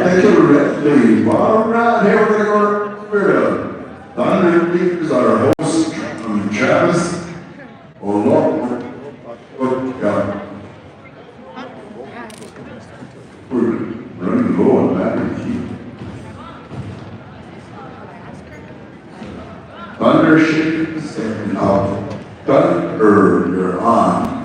thank you, Redley. All right, here we're going to go. Thunder Leaves, our host, Travis. Oh, Lord. We're running low on battery. Thunder shakes and out. Thunder, you're on.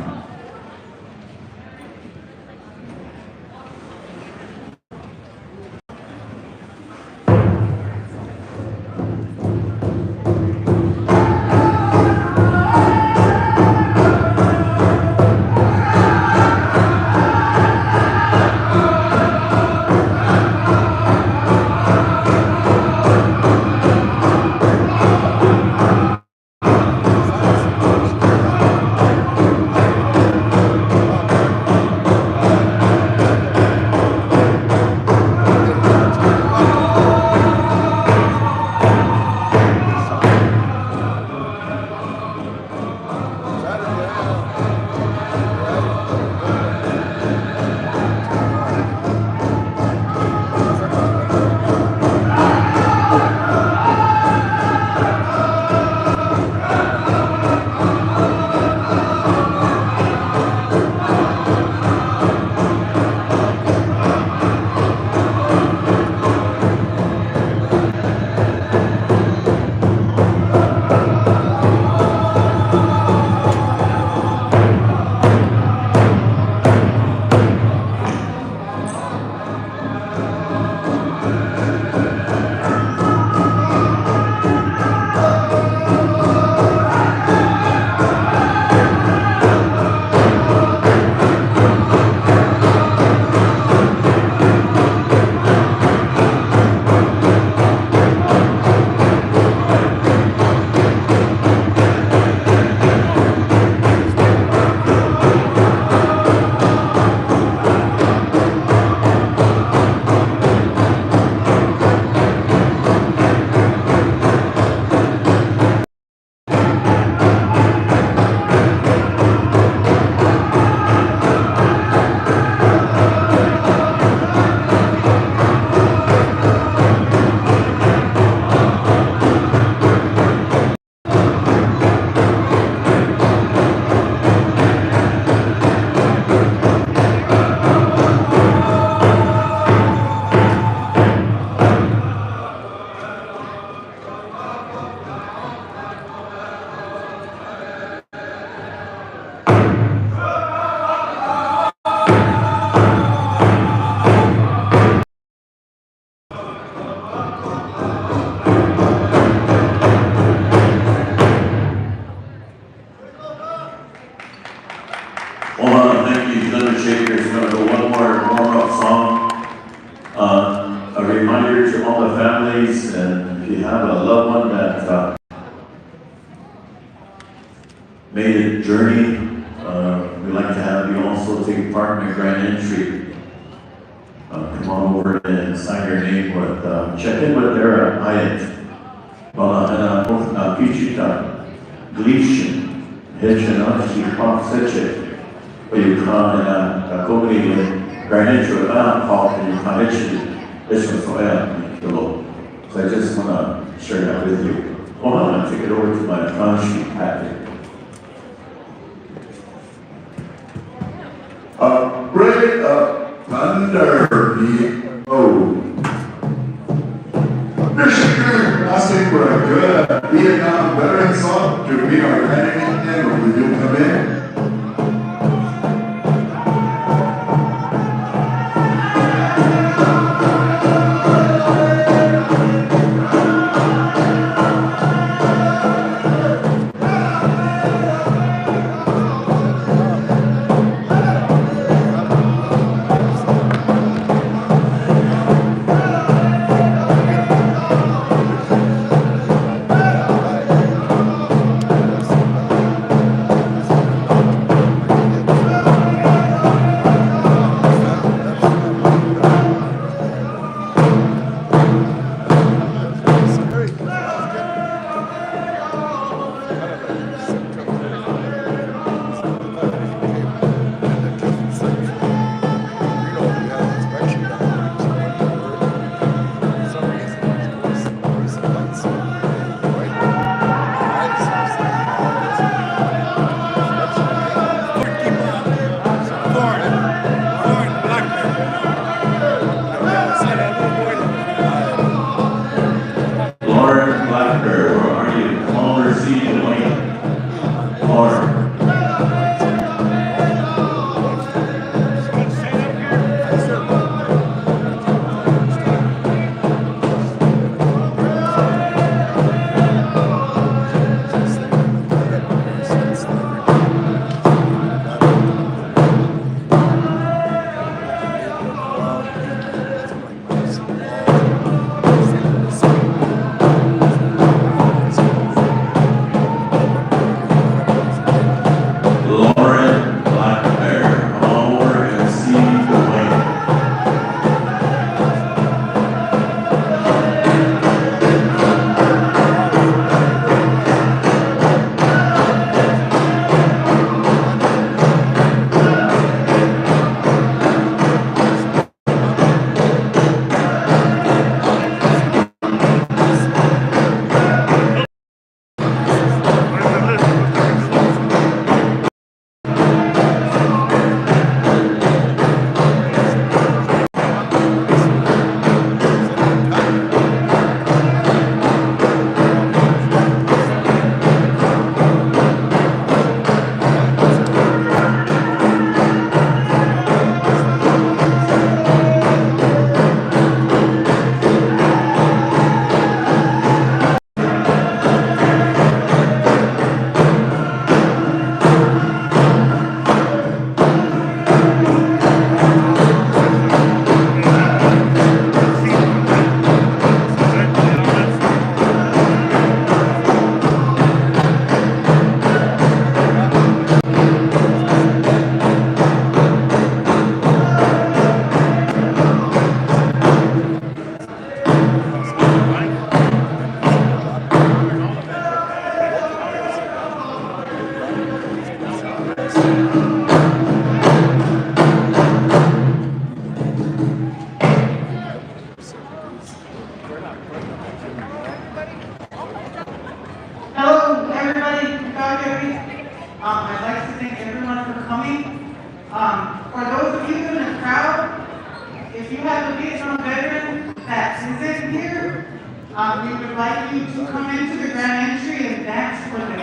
we would like you to come into the grand entry and dance with them.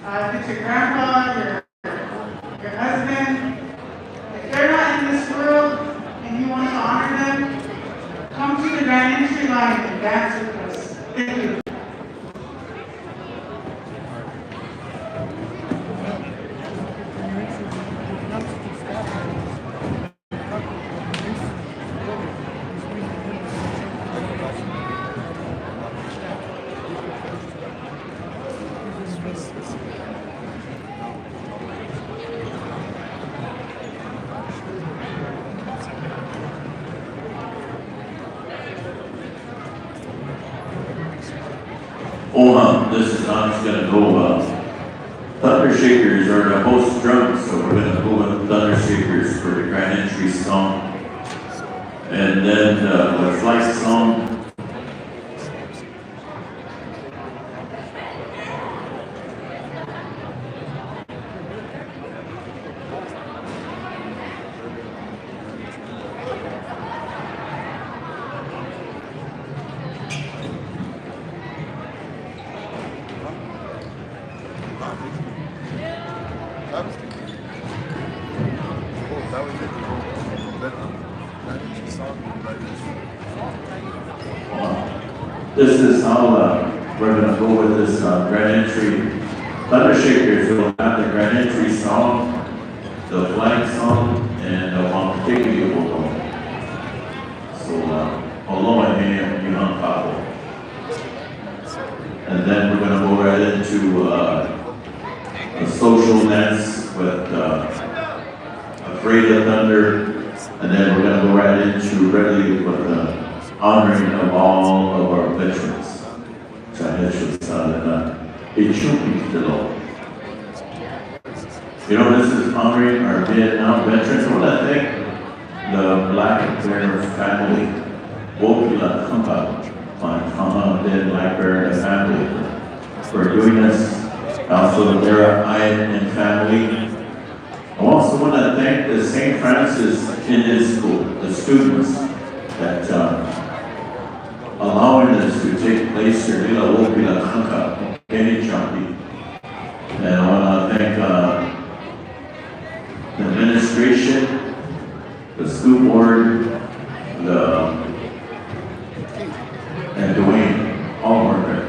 If it's your grandpa, your husband, if they're not in this world and you want to honor them, come to the grand entry line and dance with us. Thank you. This is I'm just gonna go Thunder Shakers are the host drums, so we're gonna go with Thunder Shakers for the grand entry song. And then the flight song. This is how we're going to go with this grand entry. Thunder Shakers will have the grand entry song, the flag song, and the Wacipi will go. So, Aloha Hea Yuhan Papo. And then we're going to go right into a social dance with Afraid of Thunder. And then we're going to go right into readily with the honoring of all of our veterans. You know, this is honoring our Vietnam veterans. I want to thank the Black Bear family, Wokiksuye, my dead Black Bear family, for doing this. Also, the Dara and family. I also want to thank the St. Francis Indian School, the students that allowing this to take place here. And I want to thank the administration, the school board, and Dwayne, all were there.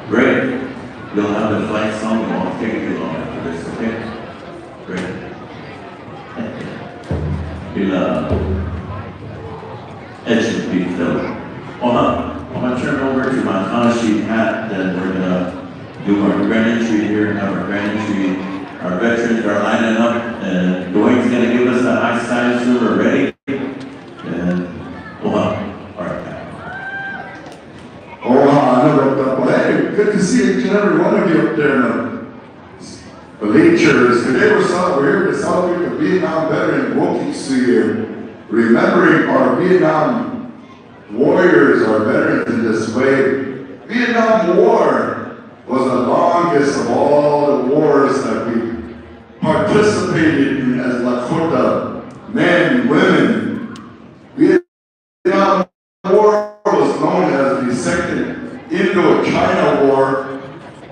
Great. You'll have the flag song. It won't take too long after this, okay? Great. Edge beat Phil. I'm gonna turn it over to my Tanashi hat, then we're gonna do our grand entry here and have our grand entry. Our veterans are lining up, and Dwayne's gonna give us the high signs so we're ready. And Hey, good to see each and every one of you up there in the bleachers. Today we're here to celebrate the Vietnam veteran Wokiksuye, remembering our Vietnam warriors, our veterans in this way. Vietnam War was the longest of all the wars that we participated in as Lakota, men, women. Vietnam War was known as the second Indo-China War,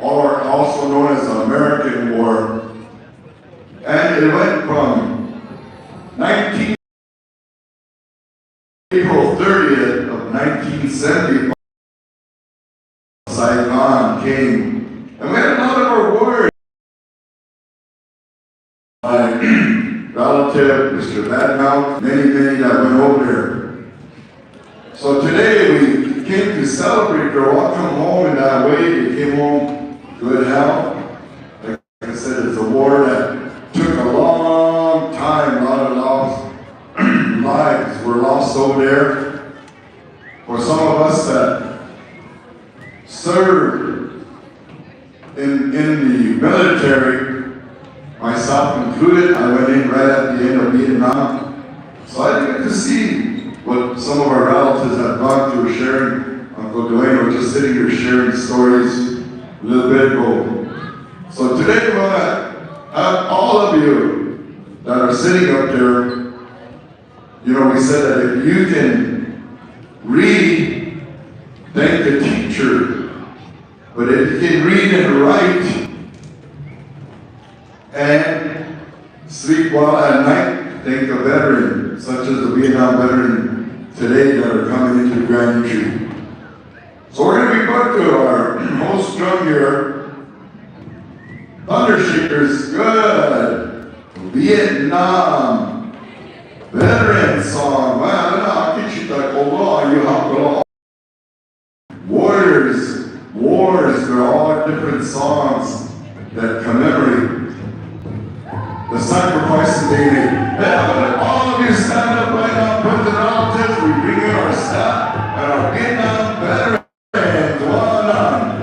or also known as the American War, and it went from April 30th of 1970. Saigon came, and we had a lot of our warriors. relative, Mr. Badmouth, many that went over there. So today we came to celebrate their welcome home in that way. They came home good health. Like I said, it's a war that took a long time. A lot of lives were lost over there. For some of us that served in the military, myself included, I went in right at the end of Vietnam. So I didn't get to see what some of our relatives had gone through sharing. Uncle Dwayne was just sitting here sharing stories a little bit ago. So today we're going to have all of you that are sitting up there. You know, we said that if you can read, thank the teacher. But if you can read and write and sleep well at night, thank a veteran, such as the Vietnam veteran today that are coming into the Grand Entry. So we're going to be back to our host drum here. Thundershakers, good. Vietnam veteran song. Wow, I teach you like, oh, you have to. Wars, they're all different songs that commemorate the sacrifices they made. Yeah, all of you stand up right now, put the relatives, we bring in our staff and our Vietnam veterans. Well done.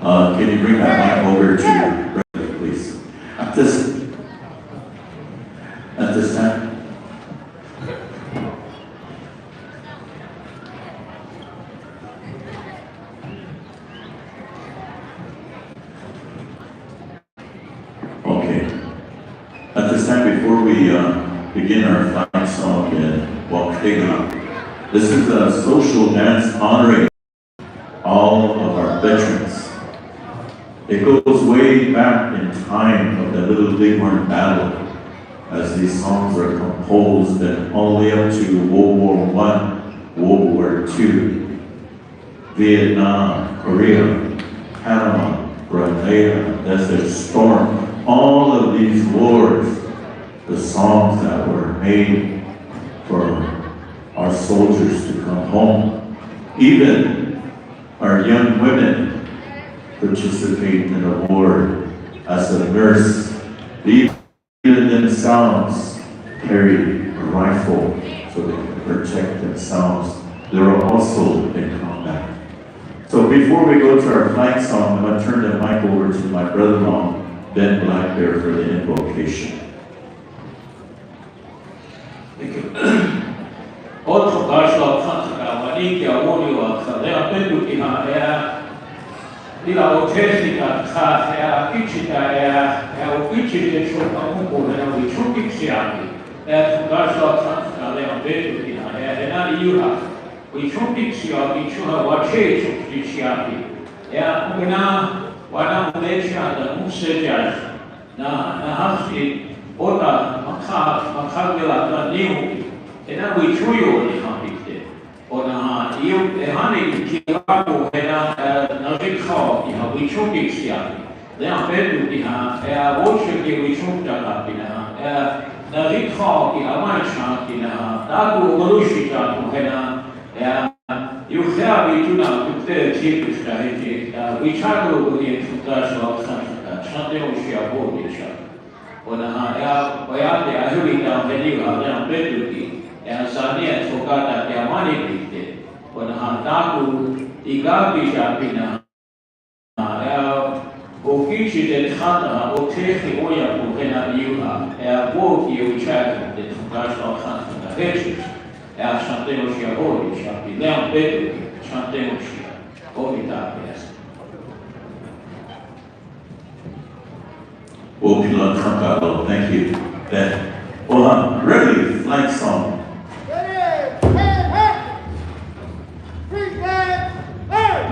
Can you bring that mic over to Brenda, please? At this time. Okay. At this time, before we begin our flag song and Wokiksuye, this is a social dance honoring all of our veterans. It goes way back in time of the Little Bighorn Battle, as these songs are composed, and all the way up to World War I, World War II, Vietnam, Korea, Panama, Grenada, Desert Storm, all of these wars, the songs that were made for our soldiers to come home. Even our young women participate in a war as a nurse. They even themselves carry a rifle so they can protect themselves. They're also in combat. So before we go to our flag song, I'm going to turn the mic over to my brother-in-law, Ben Blackbear, for the invocation. Thank you. Also, Pastor Kansa, Wani Kia Woni Waka, they are been looking at air. Ila Otesika, Kaya, Kichita, Kichita, Shokamuko, and we took Ixiaki. That's Pastor Kansa, they are been looking at air. And you have, we took Ixiaki, you have what change of Ixiaki. Yeah, Una, Wana Malaysia, the Musajas, Nahasi, Oda, Makagila, New. And then we chew you the habit. Or you a honey kill nothing called, we chew it here. Then I bet you the worship we chew that up in nothing called the Amachan in that will evolution to you have it to now to the cheap strategy. We try to go into that something we share both each other. Or I heard it down when you have them better. And Sanya Sokata, their money did. When Handaku, the garbage up in Wokiksuye and Hana, or take the oil to Hena Yuha, and walk you check the national country, the hedges, and something of your body shall be now better, something of your body that yes. Wokiksuye, thank you, Ben. Well, ready, flag song. Hey!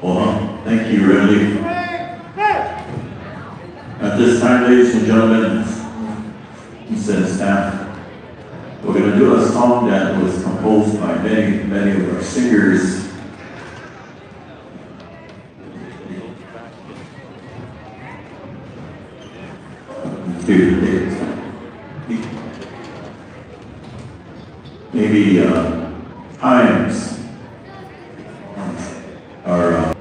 Well, thank you, Ridley. At this time, ladies and gentlemen, he said staff, we're going to do a song that was composed by many of our singers. Maybe times are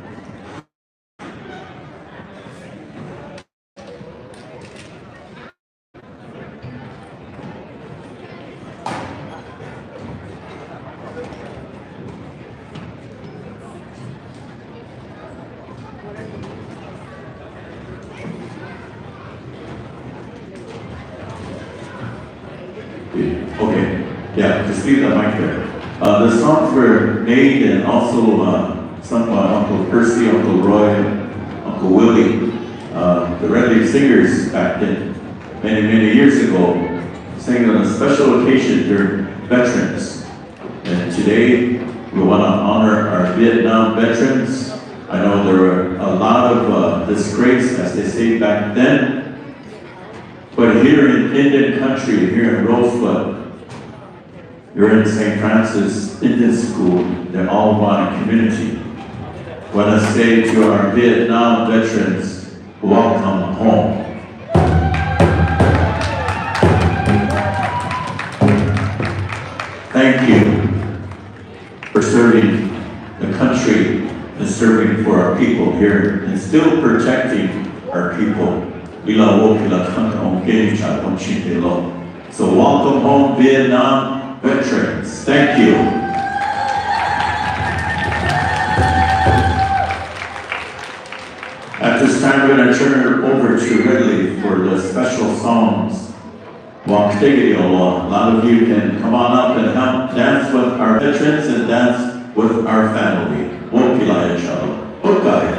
okay, yeah, just leave that mic there. The songs were made and also sung by Uncle Percy, Uncle Roy, Uncle Willie, the Redleaf singers back then, many years ago, sang on a special occasion during Veterans. And today, we want to honor our Vietnam veterans. I know there were a lot of disgrace, as they say back then, but here in Indian country, here in Rosebud, you're in St. Francis Indian School, they're all one community. I want to say to our Vietnam veterans, welcome home. Thank you for serving the country and serving for our people here and still protecting our people. So welcome home, Vietnam veterans. Thank you. At this time, we're going to turn it over to Ridley for the special songs. Wokiksuye. A lot of you can come on up and help dance with our veterans and dance with our family. Wokiksuye. Okay.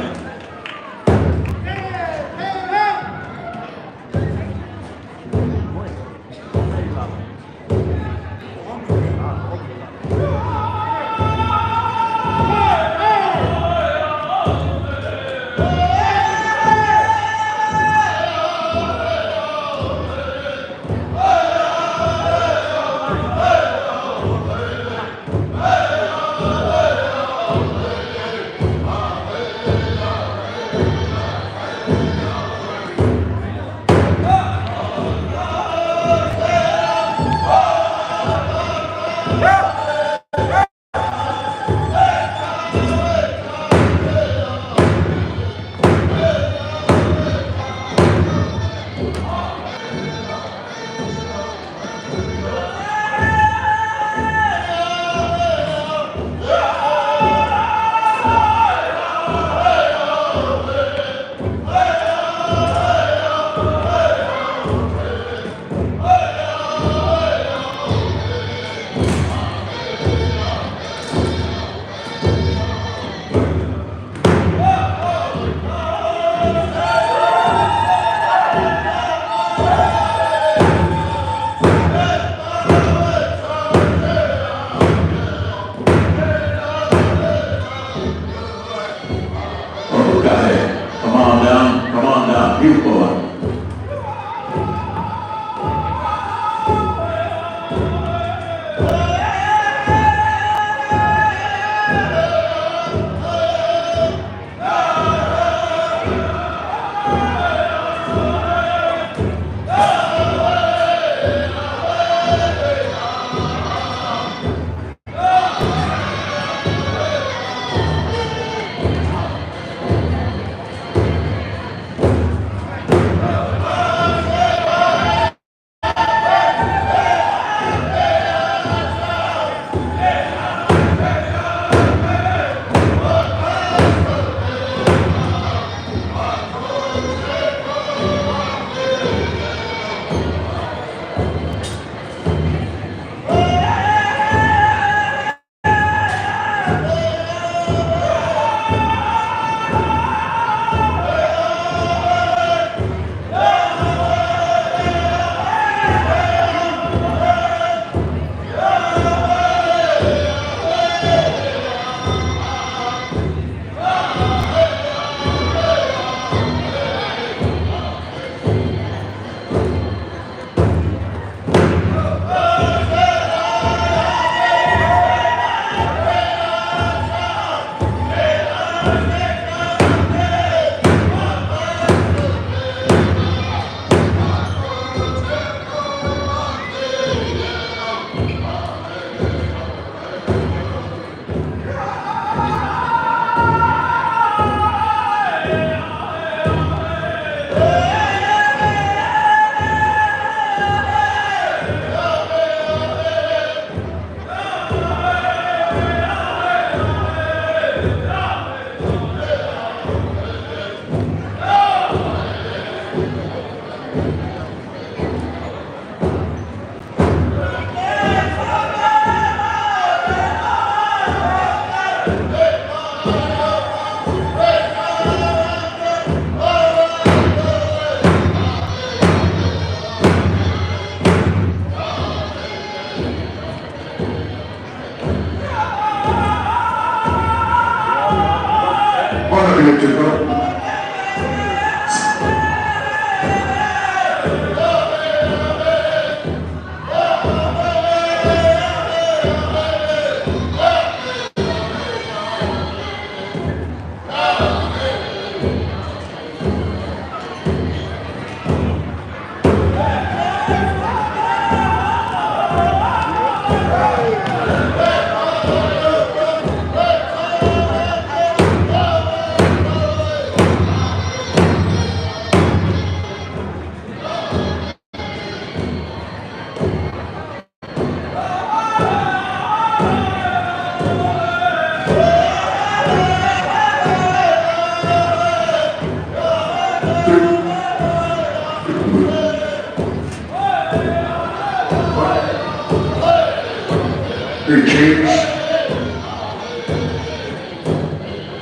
Hey, James.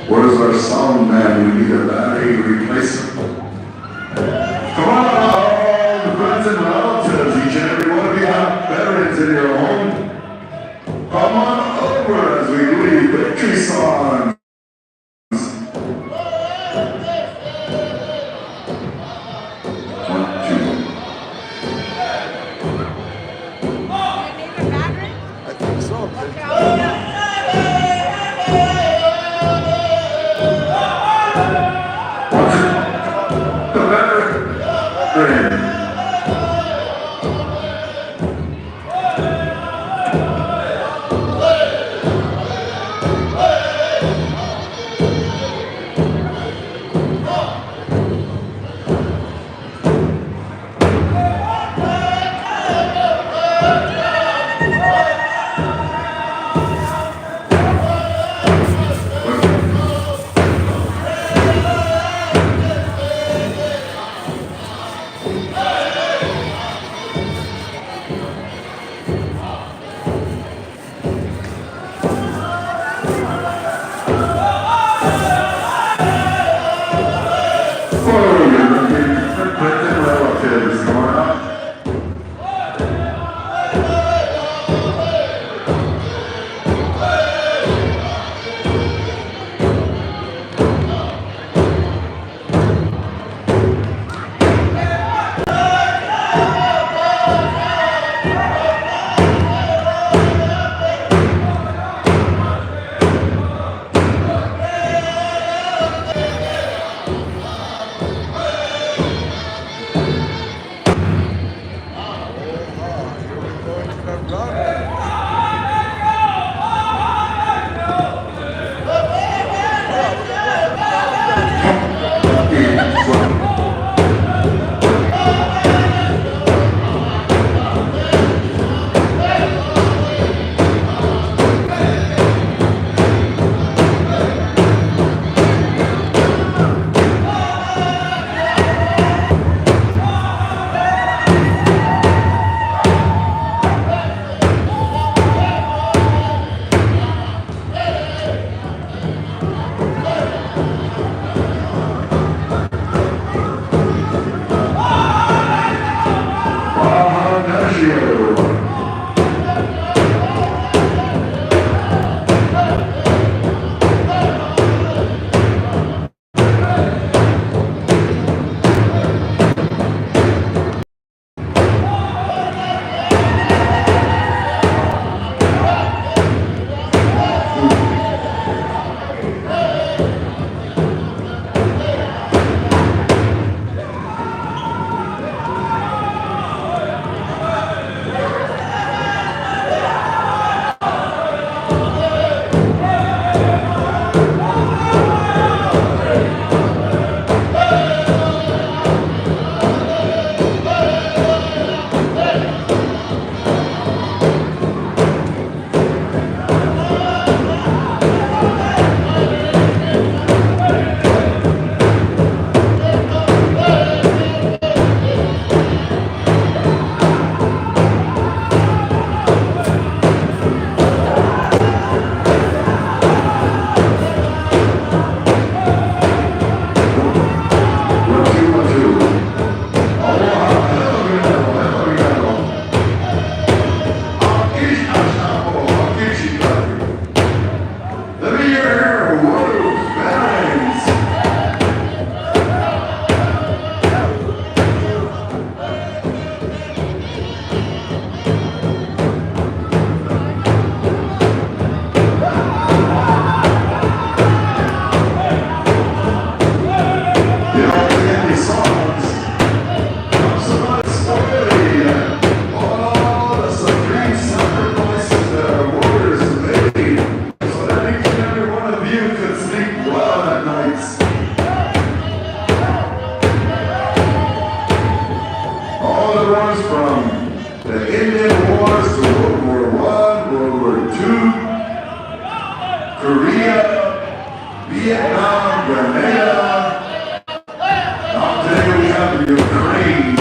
What is our sound man? We need a battery replacement. Come on, all the friends and relatives, each and every one of you have veterans in your home. Come on over as we lead victory songs. sleep well at nights. All the wars from the Indian Wars to World War I, World War II, Korea, Vietnam, Grenada. Now today we have the Ukraine.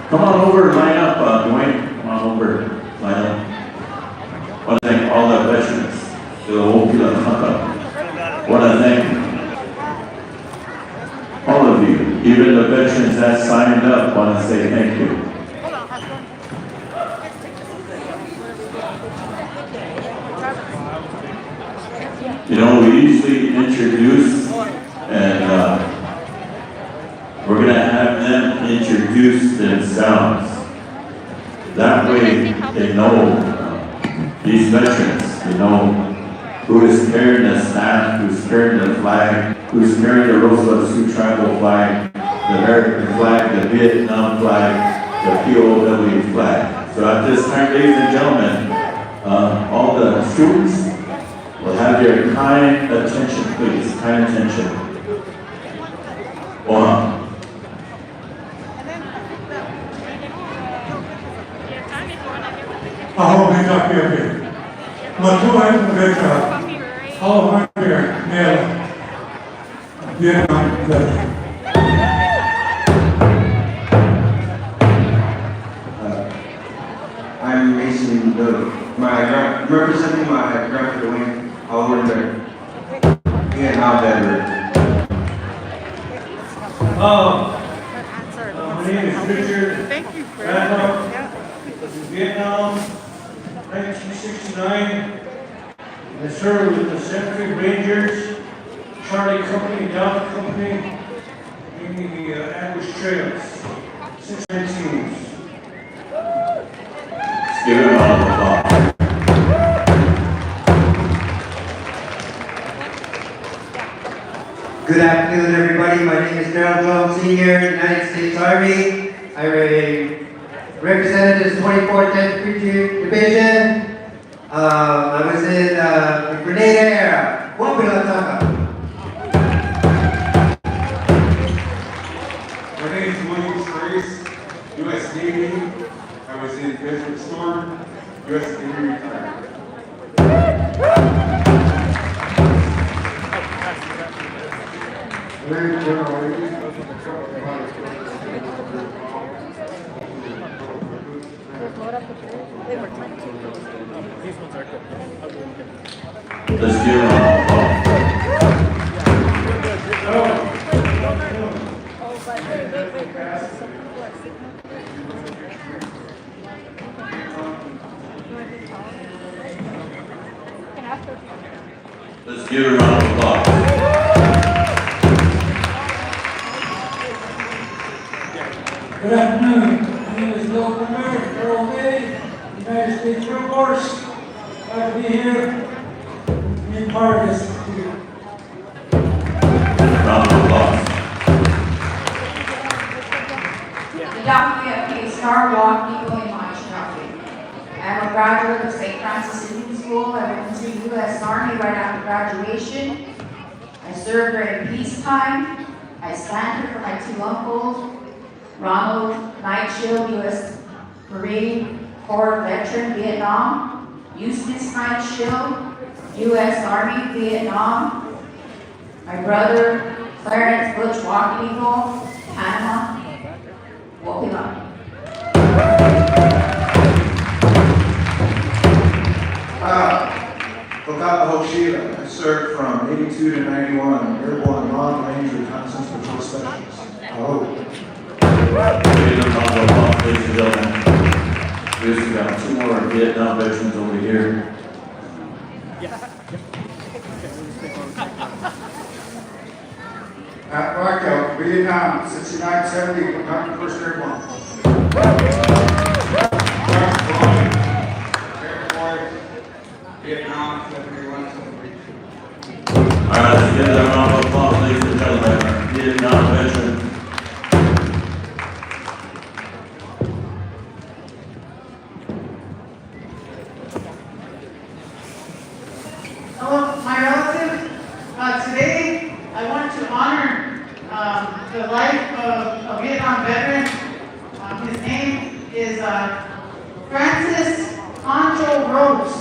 Come on over, line up, Dwayne. Come on over, line up. I want to thank all the veterans, the Wokiksuye. I want to thank all of you, even the veterans that signed up. I want to say thank you. You know, we usually introduce and we're going to have them introduce themselves. That way they know these veterans, they know who is carrying the staff, who's carrying the flag, who's carrying the Rosebud Sioux tribal flag, the American flag, the Vietnam flag, the POW flag. So at this time, ladies and gentlemen, all the students will have your kind attention. kind attention. Oha. Aho Vetetans. Matuay Vetetans. All right here, male. Vietnam veteran. I'm Mason, representing my grandfather Wayne, all over there. Vietnam veteran. My name is Richard. Thank you for Randolph. Vietnam, 1969. I served with the Century Rangers, Charlie Company, Delta Company, in the Ambush Trails, 619. Give it a round of applause. Good afternoon, everybody. My name is Darrell Jones, Senior, United States Army. I represented the 24th Infantry Division. I was in the Grenada era. Wokiksuye. My name is Wokiksuye, U.S. Navy. I was in Desert Storm, U.S. Navy retired. Let's give a round of applause. Let's give a round of applause. Good afternoon. My name is Bill Kramer, Earl May, United States Air Force. Glad to be here and be part of this. Round of applause. Wacipi, Star Walk, Nico, and Wacipi. I'm a graduate of St. Francis Indian School. I went into the U.S. Army right after graduation. I served during peacetime. I stand here for my two uncles, Ronald Nightshield, U.S. Marine Corps veteran, Vietnam. Eustace Nightshield, U.S. Army, Vietnam. My brother, Clarence Butch Wacipi, Panama. Wokiksuye. Wokiksuye. I served from 82 to 91, airborne long-range reconnaissance patrol specialist. Oh. Give a round of applause, ladies and gentlemen. We've got two more Vietnam veterans over here. At Rockwell, Vietnam, 6970, 101st Airborne. Vietnam, 71. All right, let's give that round of applause, ladies and gentlemen. Our Vietnam veteran. Hello, my relatives. Today, I want to honor the life of a Vietnam veteran. His name is Francis Poncho Rose,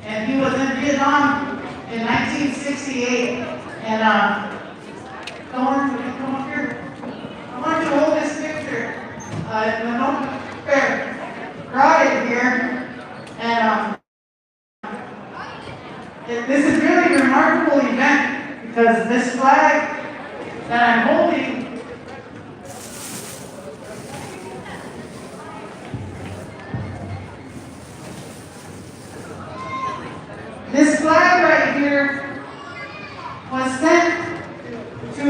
and he was in Vietnam in 1968. And come here. I want you to hold this picture. The note brought it here, and this is really a remarkable event because this flag that I'm holding right here was sent to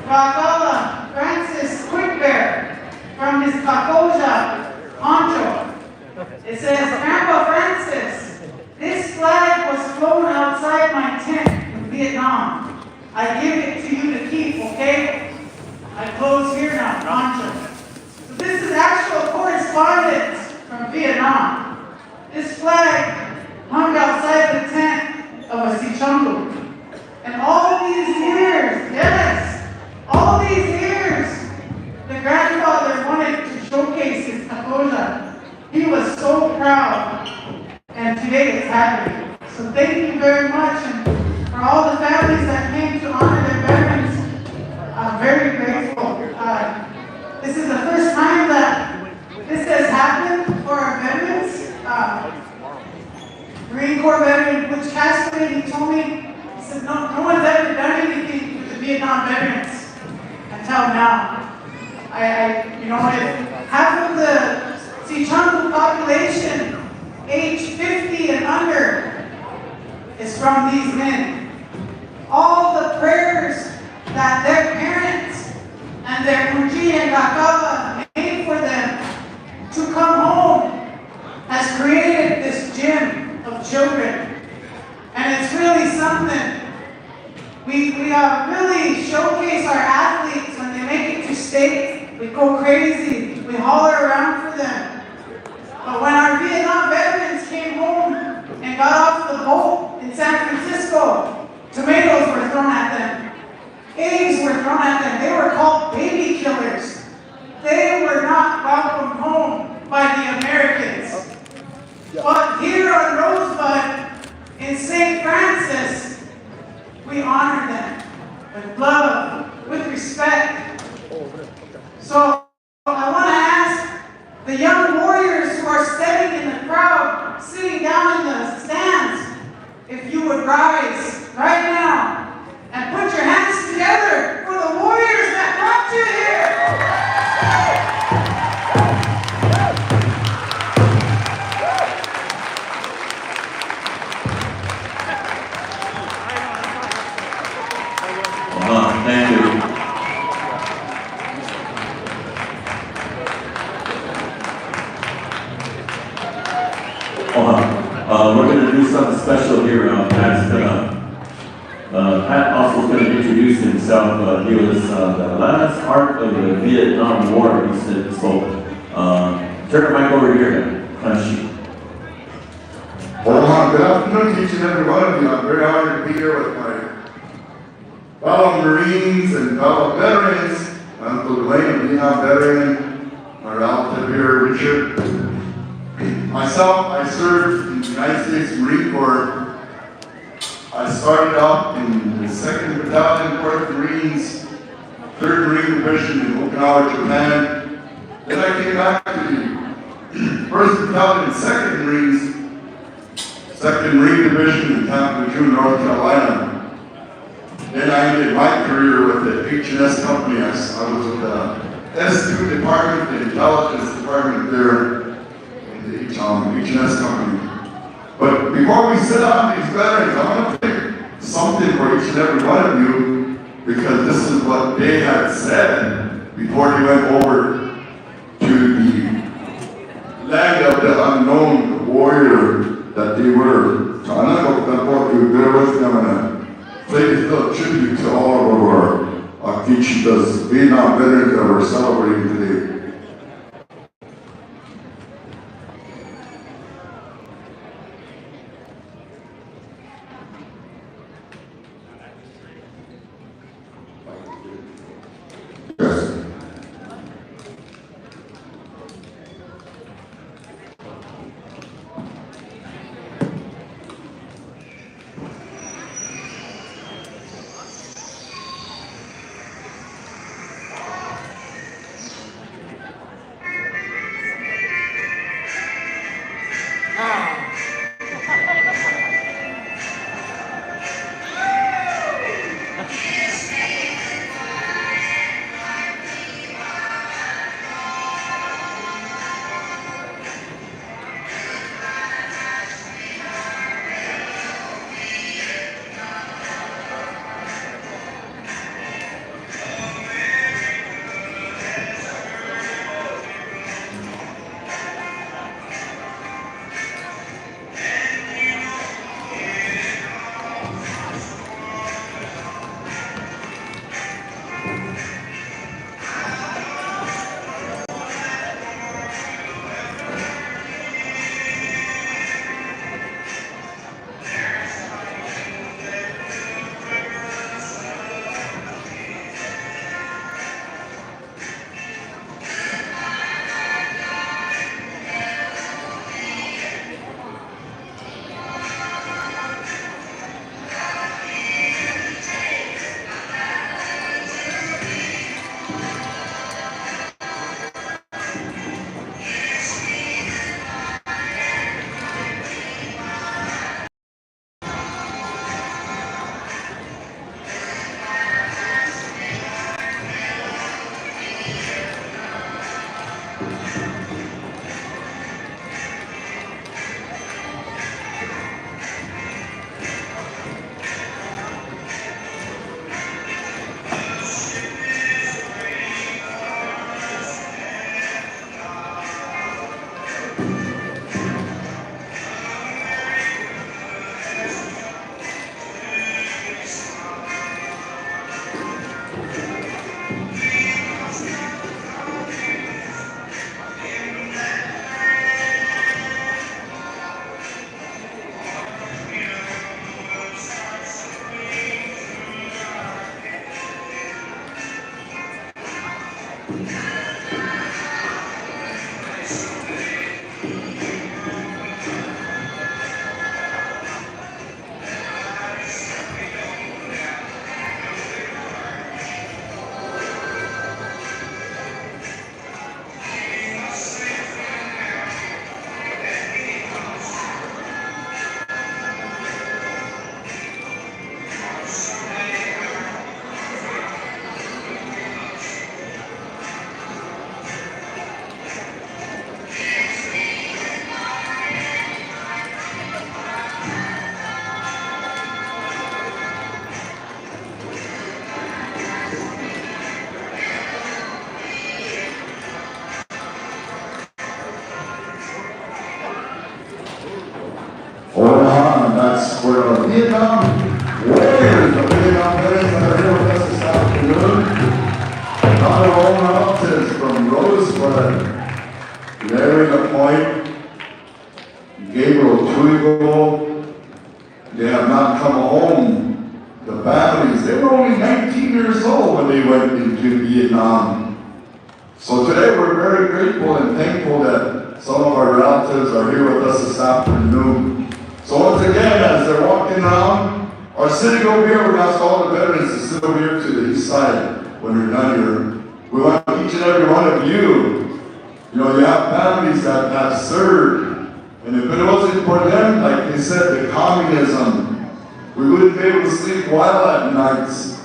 Rocala Francis Quickbear from his Kakoja poncho. It says, Grandpa Francis, this flag was flown outside my tent in Vietnam. I give it to you to keep, okay? I close here now, poncho. So this is actual correspondence from Vietnam. This flag hung outside the tent of a Sioux. And And all these years, yes, all these years, the grandfather wanted to showcase his kapoja. He was so proud, and today it's happening. So thank you very much, and for all the families that came to honor their veterans, I'm very grateful. This is the first time that this has happened for our veterans. Marine Corps veteran Butch Cassidy, he told me, he said, no one's ever done anything with the Vietnam veterans until now. If half of the Sioux population, age 50 and under, is from these men. All the prayers that their parents and their Muji and Kakava made for them to come home has created this gym of children. And it's really something. We really showcase our athletes when they make it to state. We go crazy. We holler around for them. But when our Vietnam veterans came home and got off the boat in San Francisco, tomatoes were thrown at them. Eggs were thrown at them. They were called baby killers. They were not welcomed home by the Americans. But here on Rosebud, in St. Francis, we honor them with love, with respect. So I want to ask the young warriors who are standing in the crowd, sitting down in the stands, if you would rise right now and put your hands together for the warriors that brought you here. Thank you. We're going to do something special here. Pat also going to introduce himself. He was the last part of the Vietnam War, he said. So turn the mic over here, Kanshi. Well, good afternoon to each and every one of you. I'm very honored to be here with my fellow Marines and fellow veterans, Uncle Dwayne, a Vietnam veteran, my relative here, Richard. Myself, I served in the United States Marine Corps. I started out in the 2nd Battalion, 4th Marines, 3rd Marine Division in Okinawa, Japan. Then I came back to the 1st Battalion, 2nd Marines, 2nd Marine Division in Camp Lejeune, North Carolina. Then I ended my career with the H&S Company. I was with the S2 Department, the Intelligence Department there in the H&S Company. But before we sit on these veterans, I want to take something for each and every one of you, because this is what they had said before they went over to the land of the unknown warrior that they were. So I'm not going to bear with them and play this little tribute to all of our Wokiksuye Vietnam veterans that we're celebrating today. That's where the Vietnam warriors, the Vietnam veterans that are here with us this afternoon, not our own relatives from Rosebud, Larry LaPointe, Gabriel Twigo, they have not come home. The families, they were only 19 years old when they went into Vietnam. So today we're very grateful and thankful that some of our relatives are here with us this afternoon. So once again, as they're walking around, or sitting over here, we're going to ask all the veterans to sit over here to the east side when we're done here. We want each and every one of you, you have families that have served. And if it wasn't for them, like they said, the communism, we wouldn't be able to sleep well at nights.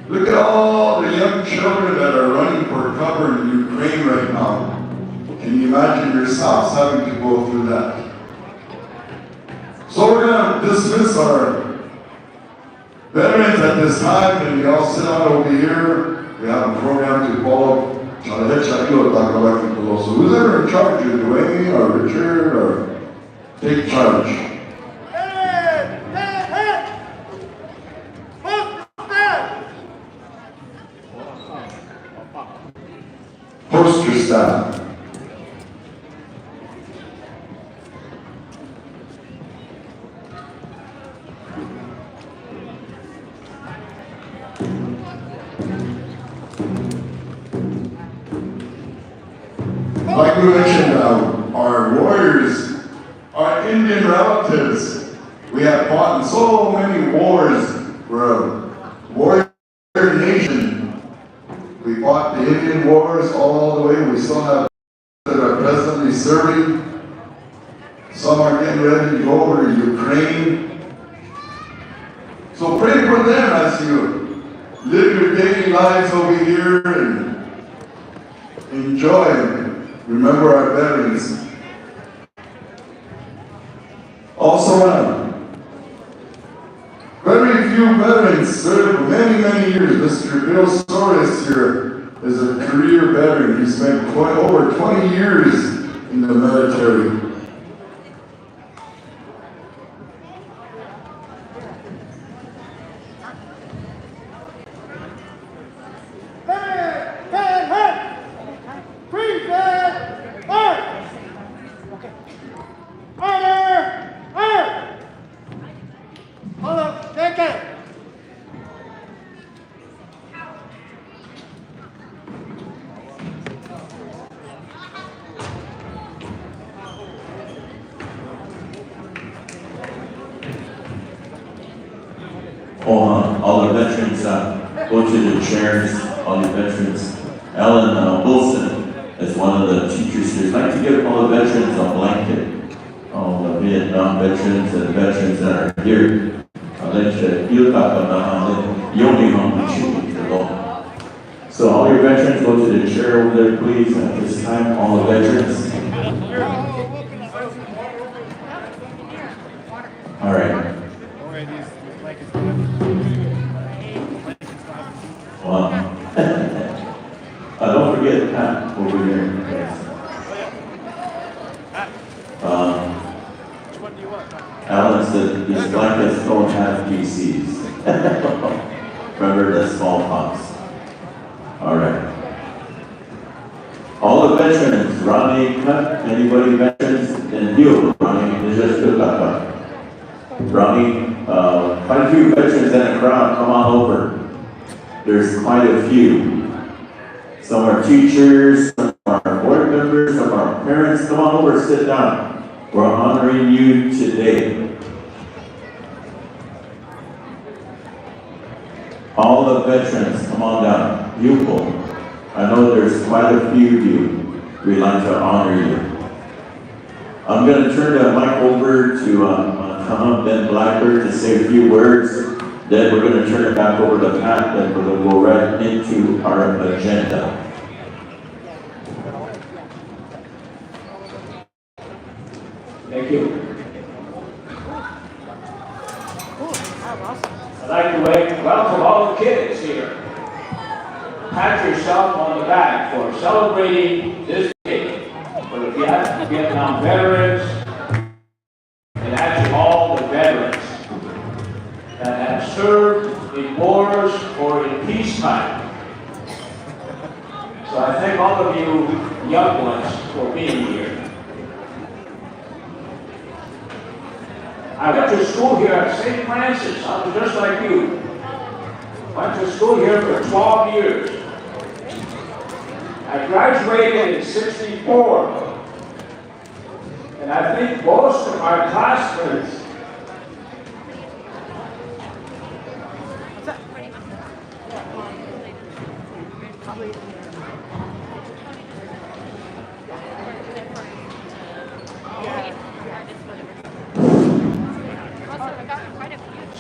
Look at all the young children that are running for cover in Ukraine right now. Can you imagine yourselves having to go through that? So we're going to dismiss our veterans at this time, and you all sit down over here. We have a program to follow. So who's ever in charge? Dwayne or Richard, or take charge. Poster staff. Like we mentioned, our warriors, our Indian relatives, we have fought in so many wars. We're a warrior nation. We fought the Indian wars all the way. We still have that are presently serving. Some are getting ready to go over to Ukraine. So pray for them as you live your daily lives over here and enjoy. Remember our veterans. Also, very few veterans served many, many years. Mr. Bill Soros here is a career veteran. He spent over 20 years in the military. All the veterans go to the chairs, all the veterans. Ellen Wilson is one of the teachers here. I'd like to give all the veterans a blanket. All the Vietnam veterans and veterans that are here. So all your veterans, go to the chair over there, please. At this time, all the veterans. All right. Wow. Don't forget Pat over here. Alan said these blankets don't have PCs. Remember the smallpox. All right. All the veterans, Ronnie, anybody veterans, and you, Ronnie, is just good luck. Ronnie, quite a few veterans in the crowd, come on over. There's quite a few. Some are teachers, some are board members, some are parents. Come on over, sit down. We're honoring you today. All the veterans, come on down. Pupil. I know there's quite a few of you. We'd like to honor you. I'm going to turn the mic over to Tom Ben Blackbird to say a few words. Then we're going to turn it back over to Pat, then we're going to go right into our agenda. Thank you. I'd like to welcome all the kids here. Pat yourself on the back for celebrating this day for the Vietnam veterans and actually all the veterans that have served in wars or in peacetime. So I thank all of you young ones for being here. I went to school here at St. Francis. I was just like you. Went to school here for 12 years. I graduated in '64. And I think most of our classmates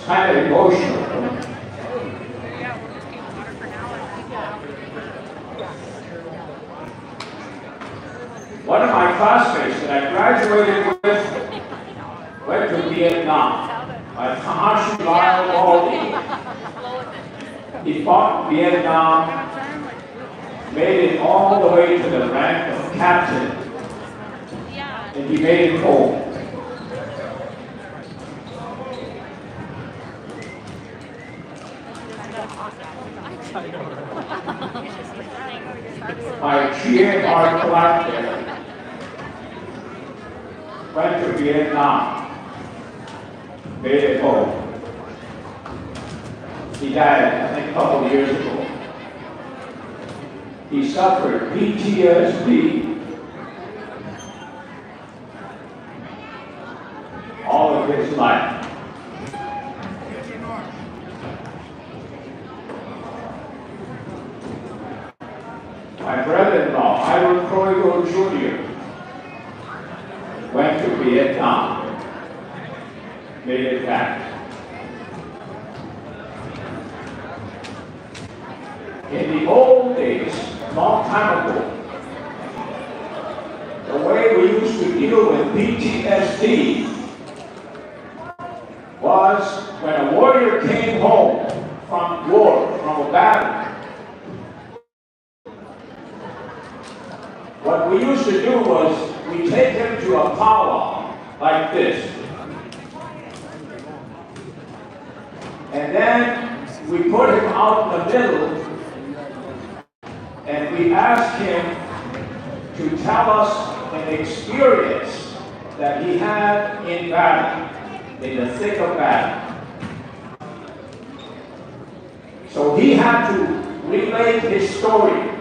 kind of emotional. One of my classmates that I graduated with went to Vietnam. Tahashi Lyle Baldy. He fought in Vietnam, made it all the way to the rank of captain, and he made it home. My GFR collector went to Vietnam, made it home. He died, I think, a couple of years ago. He suffered PTSD all of his life. My brother-in-law, Ira Croyo Jr., went to Vietnam, made it back. In the old days, a long time ago, the way we used to deal with PTSD was when a warrior came home from war, from a battle. What we used to do was we take him to a powwow like this. And then we put him out in the middle and we asked him to tell us an experience that he had in battle, in the thick of battle. So he had to relate his story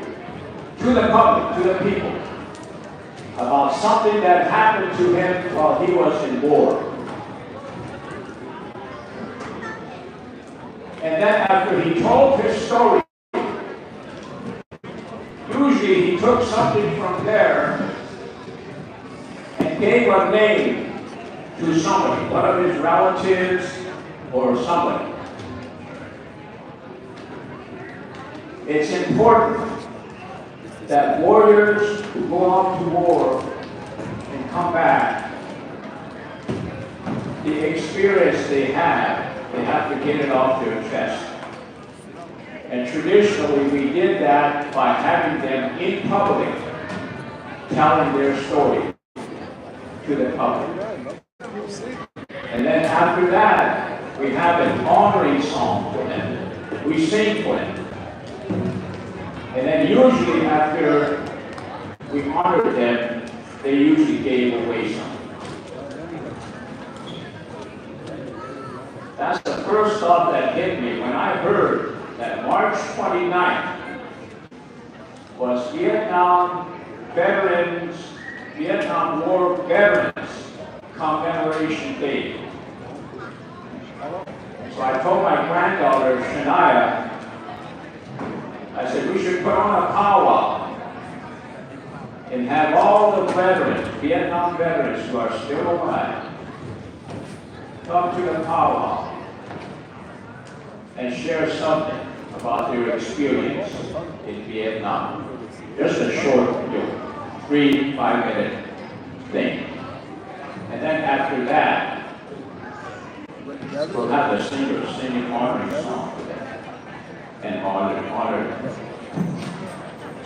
to the public, to the people, about something that happened to him while he was in war. And then after he told his story, usually he took something from there and gave a name to somebody, one of his relatives or somebody. It's important that warriors who go out to war and come back, the experience they have to get it off their chest. And traditionally, we did that by having them in public telling their story to the public. And then after that, we have an honoring song for them. We sing for them. And then usually after we honored them, they usually gave away something. That's the first thought that hit me when I heard that March 29th was Vietnam War Veterans Commemoration Day. So I told my granddaughter, Shania, I said, we should put on a powwow and have all the veterans, Vietnam veterans who are still alive, come to the powwow and share something about their experience in Vietnam. Just a short, 3-5 minute thing. And then after that, we'll have the singers singing honoring song for them and honor them.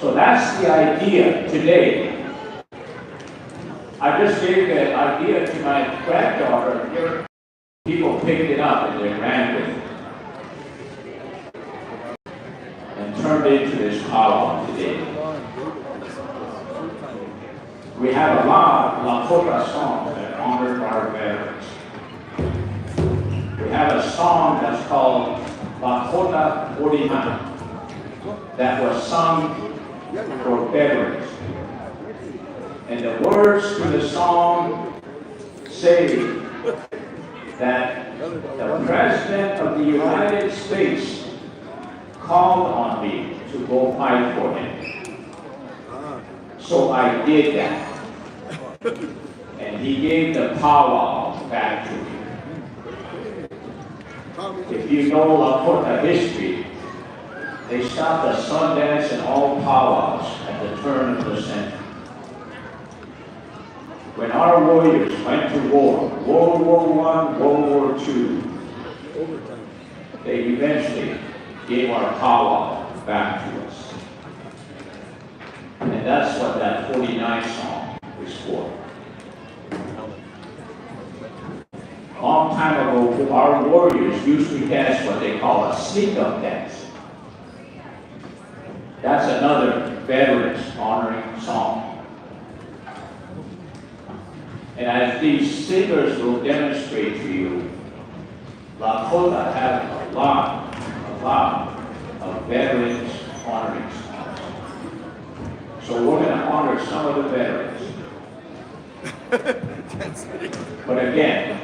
So that's the idea today. I just gave the idea to my granddaughter. Here, people picked it up and they ran with it and turned it into this powwow today. We have a lot of Lakota songs that honor our veterans. We have a song that's called Lakota Orihan that was sung for veterans. And the words to the song say that the President of the United States called on me to go fight for him. So I did that. And he gave the powwow back to me. If you know Lakota history, they stopped the Sundance and all powwows at the turn of the century. When our warriors went to war, World War I, World War II, they eventually gave our powwow back to us. And that's what that 49 song is for. A long time ago, our warriors used to dance what they call a sneak-up dance. That's another veterans honoring song. And as these singers will demonstrate to you, Lakota have a lot of veterans honoring songs. So we're going to honor some of the veterans. But again,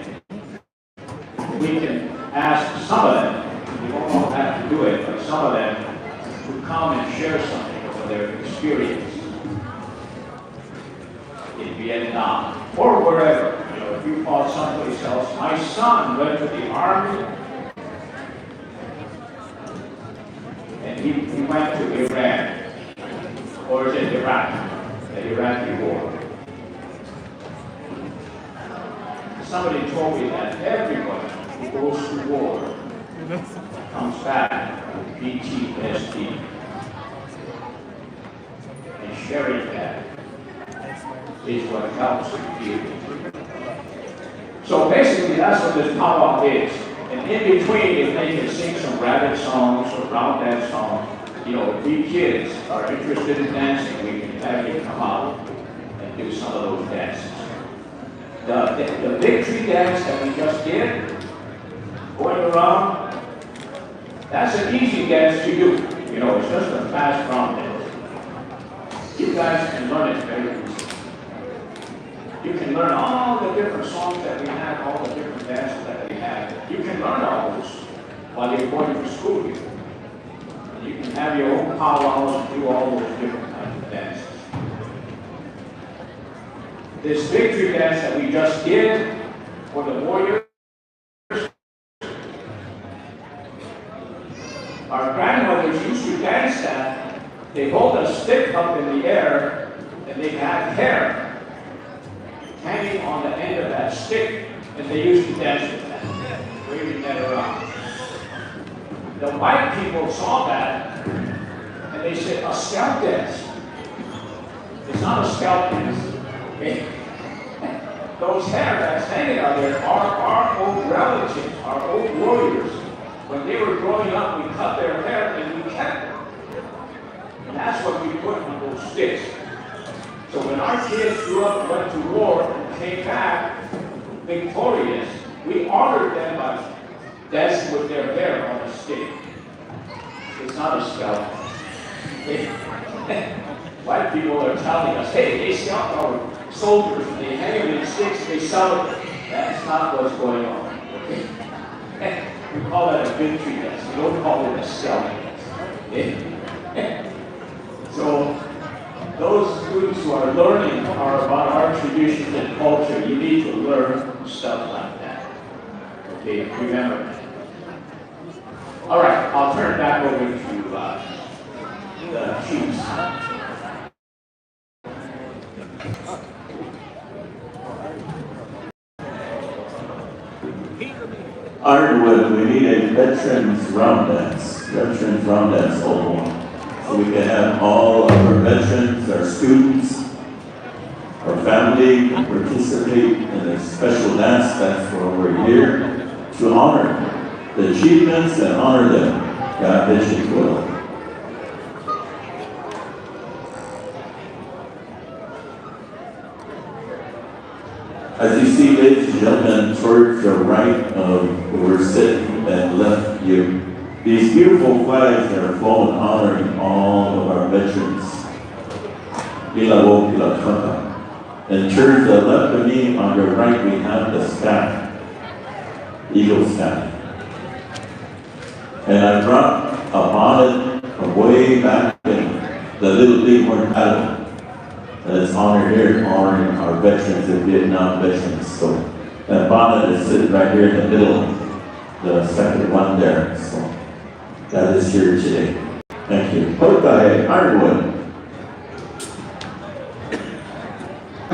we can ask some of them, we won't all have to do it, but some of them to come and share something of their experience in Vietnam or wherever. You know, if you fought someplace else. My son went to the army and he went to Iran, or is it Iraq, the Iraqi war. Somebody told me that everybody who goes to war comes back with PTSD. And sharing that is what helps you. So basically, that's what this powwow is. And in between, if they can sing some rabbit songs or round dance songs, you know, if we kids are interested in dancing, we can have you come out and do some of those dances. The victory dance that we just did, going around, that's an easy dance to do. You know, it's just a fast round dance. You guys can learn it very easily. You can learn all the different songs that we have, all the different dances that we have. You can learn all those while you're going to school here. And you can have your own powwows and do all those different kinds of dances. This victory dance that we just did for the warriors, our grandmothers used to dance that. They hold a stick up in the air and they have hair hanging on the end of that stick, and they used to dance with that, waving that around. The white people saw that and they said, a scalp dance. It's not a scalp dance. Okay? Those hair that's hanging out there are our old relatives, our old warriors. When they were growing up, we cut their hair and we kept them. And that's what we put on those sticks. So when our kids grew up and went to war and came back victorious, we honored them by dancing with their hair on a stick. It's not a scalp. White people are telling us, hey, they scalp our soldiers, they hang them in sticks, they sell them. That's not what's going on. Okay? We call that a victory dance. We don't call it a scalp dance. Okay? So, those students who are learning about our traditions and culture, you need to learn stuff like that. Okay, remember that. All right, I'll turn it back over to the chiefs. Ironwood, we need a veterans round dance. Veterans round dance, hold on. So we can have all of our veterans, our students, our family participate in a special dance. That's why we're here, to honor the achievements and honor them. God bless you well. As you see, ladies and gentlemen, towards the right of where we're sitting and left you, these beautiful flags that are flown honoring all of our veterans. Pila wo, pila kaka. And towards the left of me, on your right, we have the staff, Eagle staff. And I brought a bonnet from way back in the Little Bighorn Battle. And it's honored here, honoring our veterans and Vietnam veterans. So that bonnet is sitting right here in the middle, the second one there. So that is here today. Thank you. Hokai, Ironwood.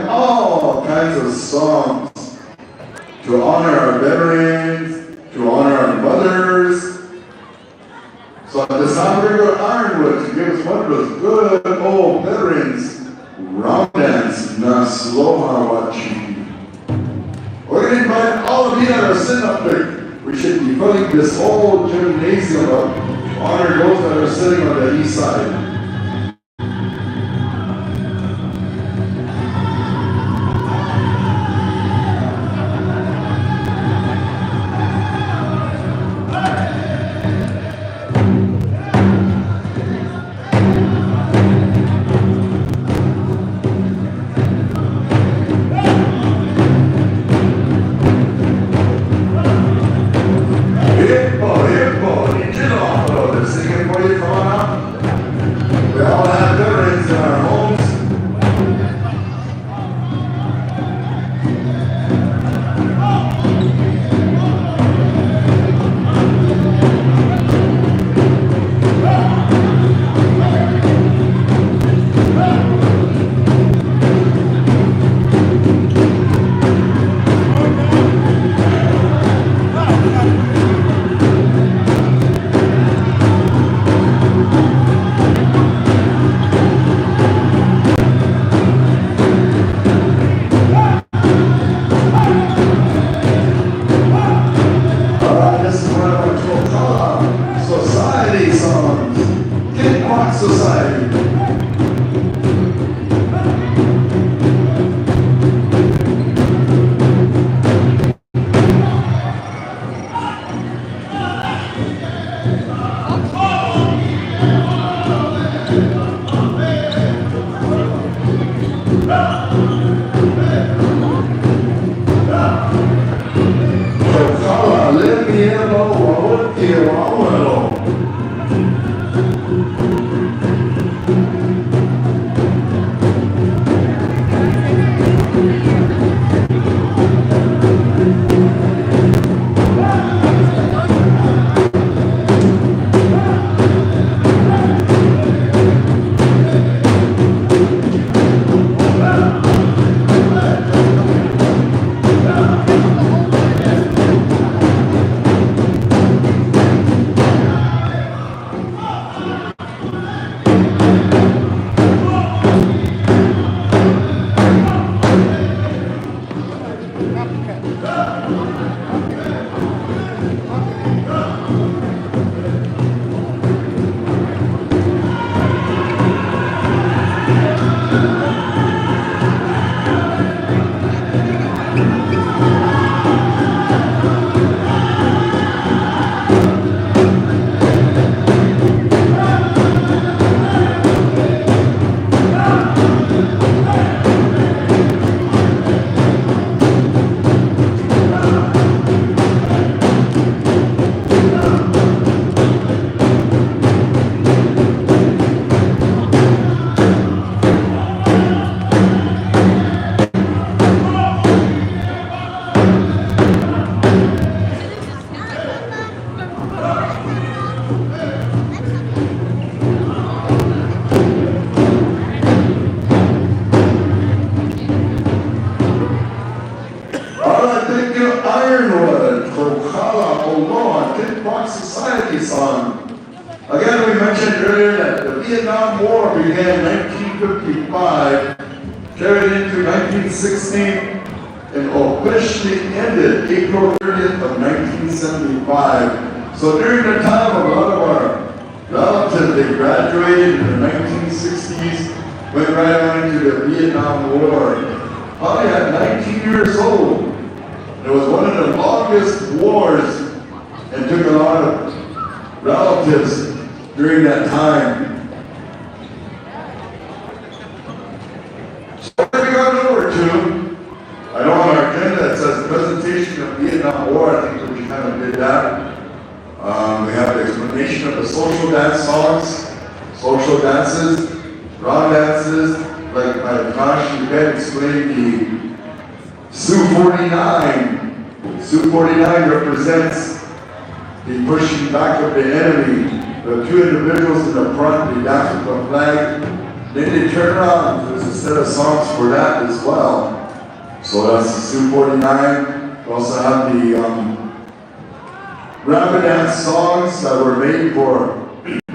All kinds of songs to honor our veterans, to honor our mothers. So I decided to go to Ironwood to give us one of those good old veterans round dance, Nasloha Wacipi. We're going to invite all of you that are sitting up there. We should be filling this whole gymnasium up to honor those that are sitting on the east side. mentioned earlier that the Vietnam War began in 1955, carried into 1960, and officially ended April 30th of 1975. So during the time of a lot of our relatives, they graduated in the 1960s, went right on into the Vietnam War. Probably at 19 years old. It was one of the longest wars and took a lot of relatives during that time. So what we got over to, I know on our agenda it says presentation of Vietnam War. I think we kind of did that. We have the explanation of the social dance songs, social dances, raw dances, like my Josh, you can explain the Sioux 49. Sioux 49 represents the pushing back of the enemy. The two individuals in the front, they dance with the flag. Then they turn around. There's a set of songs for that as well. So that's the Sioux 49. We also have the rabbit dance songs that were made for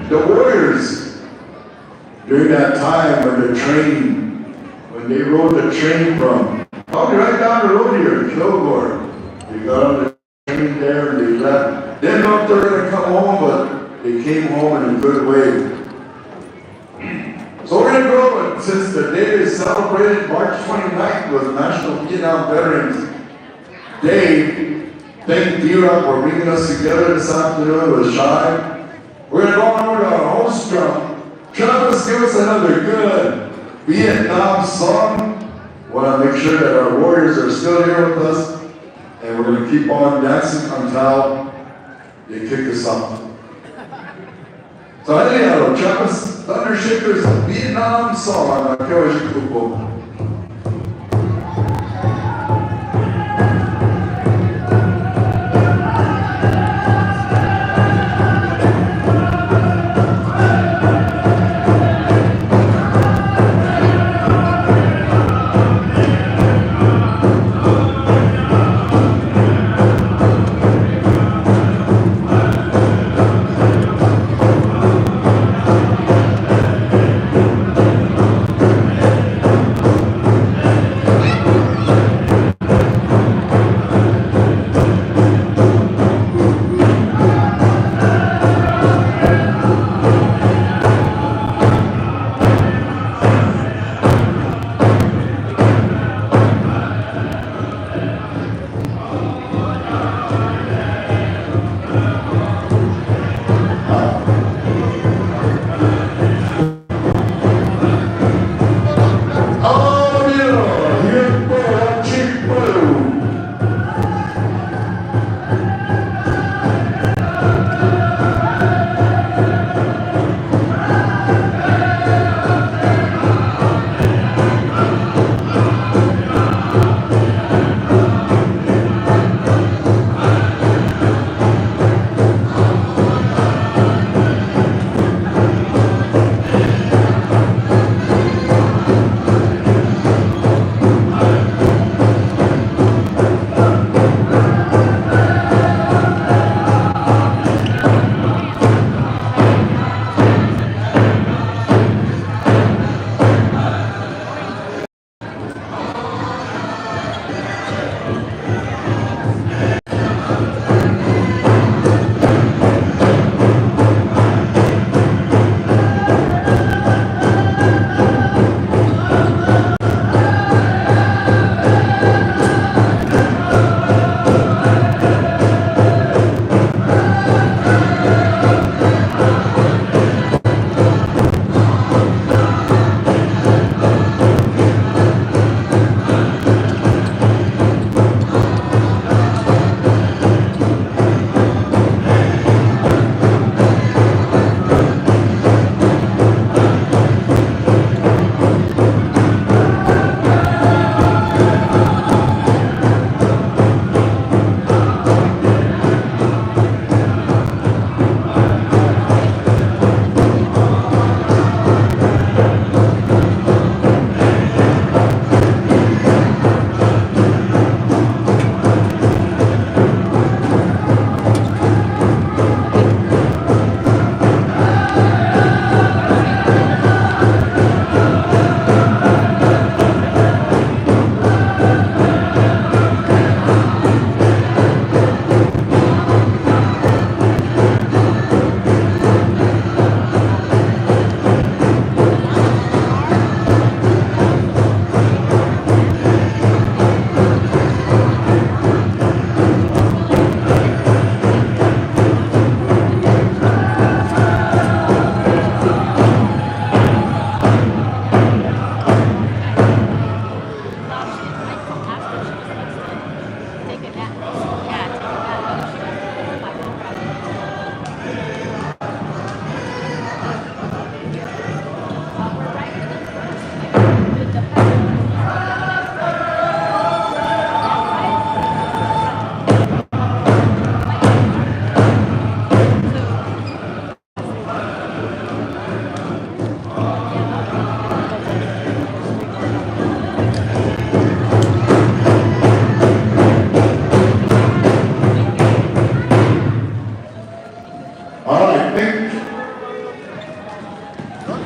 the warriors during that time when they rode the train from probably right down the road here in Kilgore. They got on the train there and they left. Didn't know if they were going to come home, but they came home in a good way. So we're going to go, but since the day is celebrated, March 29th was National Vietnam Veterans Day. Thank D-Rock for bringing us together this afternoon with Shy. We're going to go on over to our host drum. Travis, give us another good Vietnam song. Want to make sure that our warriors are still here with us, and we're going to keep on dancing until they kick us off. So anyhow, Travis Thundershaker's Vietnam song. Aqui hoje com o povo.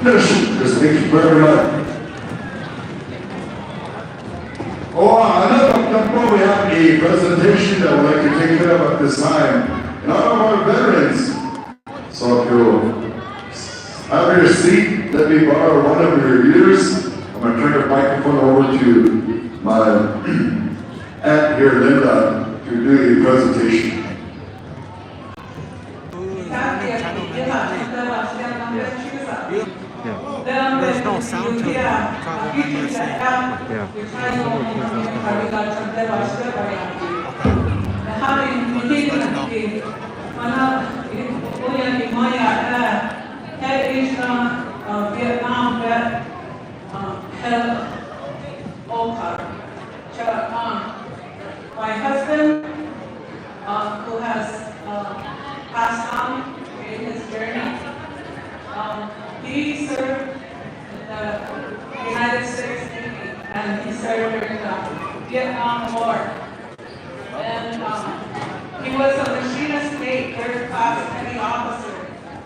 Just thank you very much. We have a presentation that we'd like to take care of at this time. And all of our veterans. So if you'll have your seat, let me borrow one of your ears. I'm going to turn the microphone over to my aunt here, Linda, to do the presentation. There's no sound to it. Probably you're saying. Yeah. My husband, who has passed on in his journey, he served in the United States Navy, and he served during the Vietnam War. And he was a machinist mate, third-class petty officer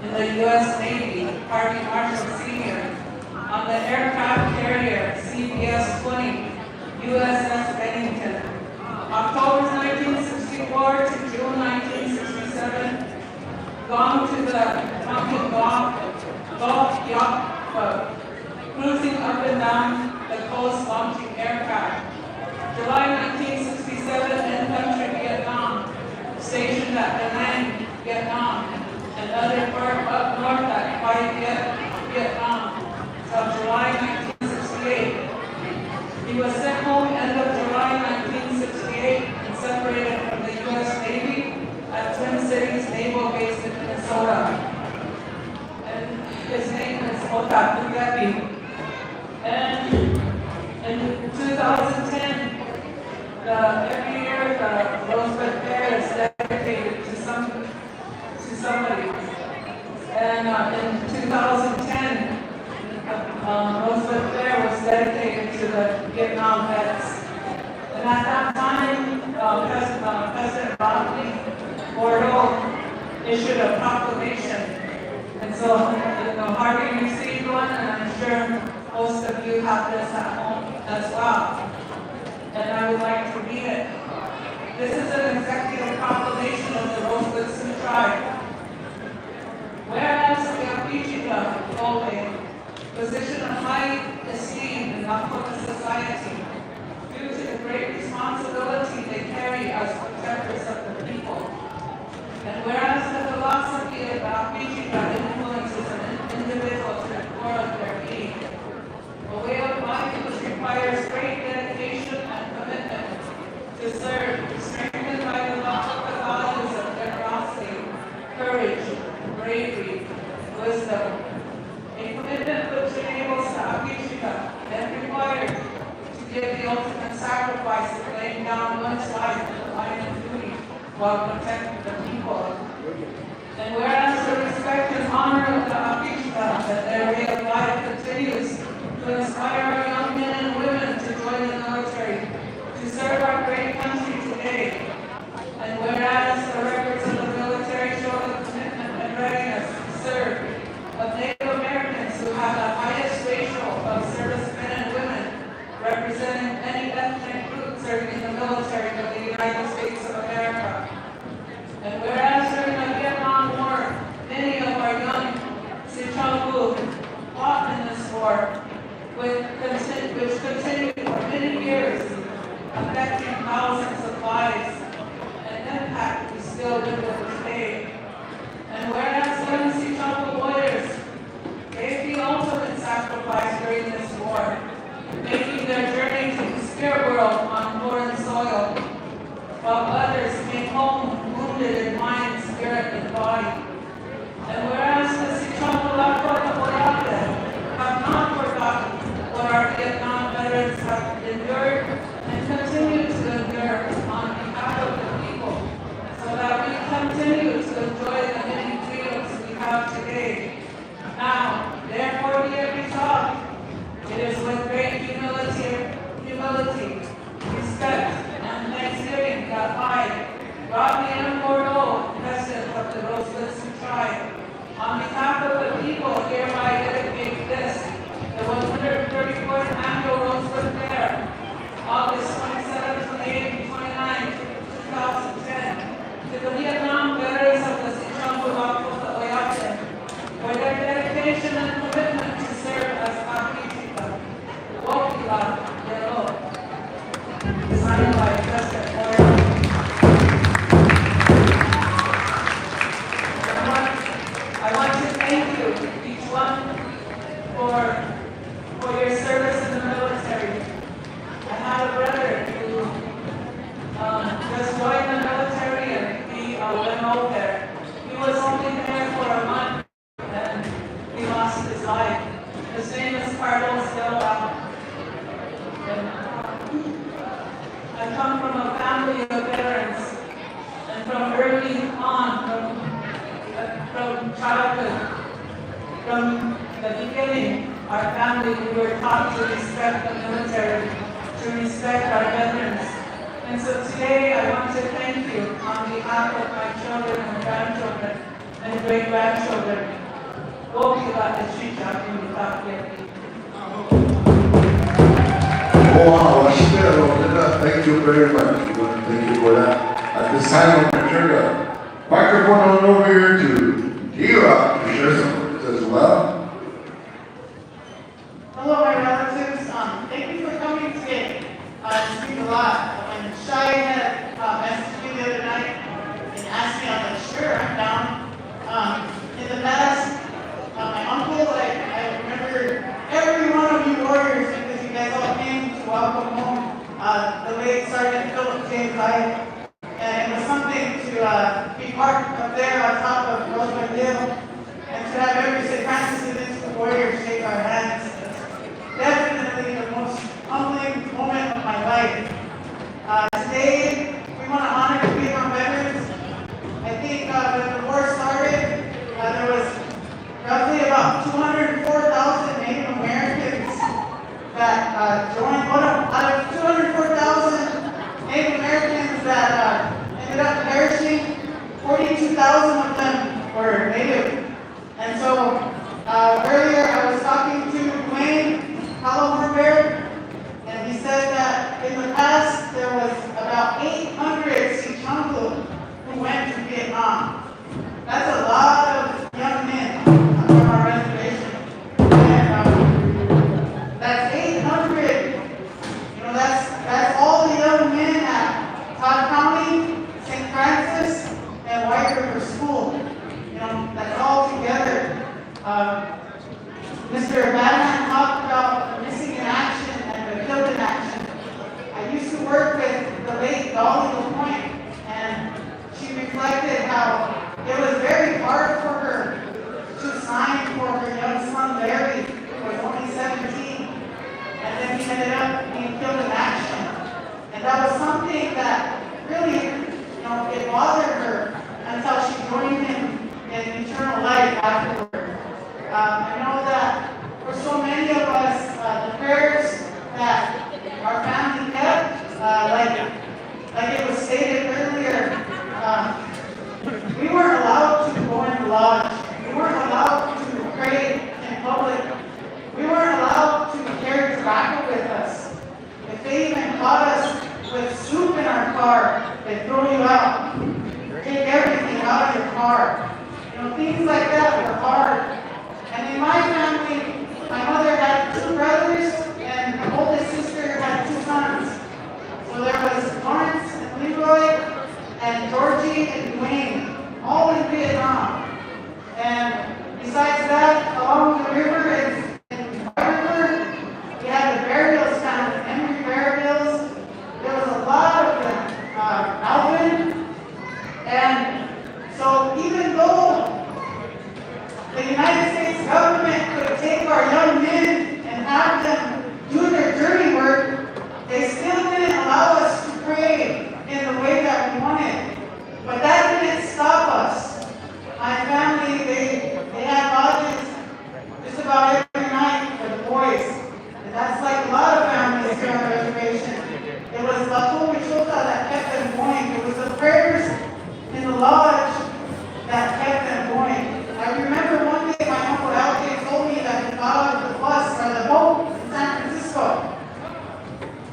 in the U.S. Navy, Harvey Marshall Sr., on the aircraft carrier CBS-20, USS Bennington. October 1964 to June 1967, gone to the Mountain Gulf Yacht Club, cruising up and down the coast launching aircraft. July 1967, in-country Vietnam, stationed at Da Nang, Vietnam, and other part up north at Hai Viet, Vietnam, till July 1968. He was sent home end of July 1968 and separated from the U.S. Navy at Twin Cities Naval Base in Minnesota. And his name is Wacipi. And in 2010, every year the Rosebud Fair is dedicated to somebody. And in 2010, Rosebud Fair was dedicated to the Vietnam vets. And at that time, President Rodney Bordeaux issued a proclamation. And so, Harvey received one, and I'm sure most of you have this at home as well. And I would like to read it. This is an executive proclamation of the Rosebud Sioux tribe. Whereas the Wokiksuye hold a position of high esteem in Lakota society due to the great responsibility they carry as protectors of the people. And whereas the philosophy of the Wokiksuye influences an individual to the core of their being, a way of life which requires great dedication and commitment to serve, strengthened by the Lakota values of generosity, courage, bravery, wisdom. A commitment which enables the Wokiksuye, if required, to give the ultimate sacrifice of laying down one's life in the line of duty while protecting the people. And whereas the respect and honor of the Wokiksuye that their way of life continues to inspire our young men and women to join the military, to serve our great country today. And whereas the records of the military show the commitment and readiness to serve of Native Americans who have the highest ratio of servicemen and women representing any ethnic group serving in the military of the United States of America. And whereas during the Vietnam War, many of our young Sioux fought in this war, which continued for many years, affecting thousands of lives, an impact we still live with today. And whereas young Sioux warriors gave the ultimate sacrifice during this war, making their journey to the spirit world on foreign soil, while others came home wounded in mind, spirit, and body. And whereas the Sioux have not forgotten what our Vietnam veterans have endured and continue to endure on behalf of the people, so that we continue to enjoy the many freedoms we have today. Now, therefore, be it resolved, it is with great humility, respect, and thanksgiving that I, Rodney M. Bordeaux, President of the Rosebud lost his life. His name is Carlos Delva. I come from a family of veterans, and from early on, from childhood, from the beginning, our family, we were taught to respect the military, to respect our veterans. And so today I want to thank you on behalf of my children and grandchildren and great-grandchildren. Wokiksuye. Oh, wow, Wacipi, thank you very much. Thank you for that. At this time, I'm going to turn the microphone on over here to Eva to share some words as well. Hello, my relatives. Thank you for coming today. It means a lot. When Shai had messaged me the other night and asked me, I was like, sure, I'm down. In the past, my uncles, I remember every one of you warriors because you guys all came to welcome home the late Sergeant Philip James Life. And it was something to be parked up there on top of Rosebud Hill and to have every St. Francis Municipal warrior shake our hands. Definitely the most humbling moment of my life. Today, we want to honor the Vietnam veterans. I think when the war started, there was roughly about 204,000 Native Americans that joined. Out of 204,000 Native Americans that ended up perishing, 42,000 of them were Native. And so earlier I was talking to Dwayne Bear, and he said that in the past there was about 800 Sioux who went to Vietnam. That's a lot of young men from our reservation. And that's 800. You know, that's all the young men at Todd County, St. Francis, and White River School. You know, that's all together. Mr. Batman talked about the missing in action and the killed in action. I used to work with the late Dolly LaPointe, and she reflected how it was very hard for her to sign for her young son Larry, who was only 17, and then he ended up being killed in action. And that was something that really, you know, it bothered her until she joined him in eternal life afterward. I know that for so many of us, the prayers that our family kept, like it was stated earlier, we weren't allowed to go in the lodge. We weren't allowed to pray in public. We weren't allowed to carry tobacco with us. If they even caught us with soup in our car, they'd throw you out. Take everything out of your car. You know, things like that were hard. And in my family, my mother had 2 brothers, and my oldest sister had 2 sons. So there was Lawrence and Leroy, and Georgie and Dwayne, all in Vietnam. And besides that, along the river in White River, we had the burials down at Henry burials. There was a lot of them, Alvin. And so even though the United States government could take our young men and have them do their dirty work, they still didn't allow us to pray in the way that we wanted. But that didn't stop us. My family, they had lodges just about every night for the boys. And that's like a lot of families here on the reservation. It was La Wokiksuye that kept them going. It was the prayers in the lodge that kept them going. I remember one day my Uncle LJ told me that he got out of the bus or the boat in San Francisco.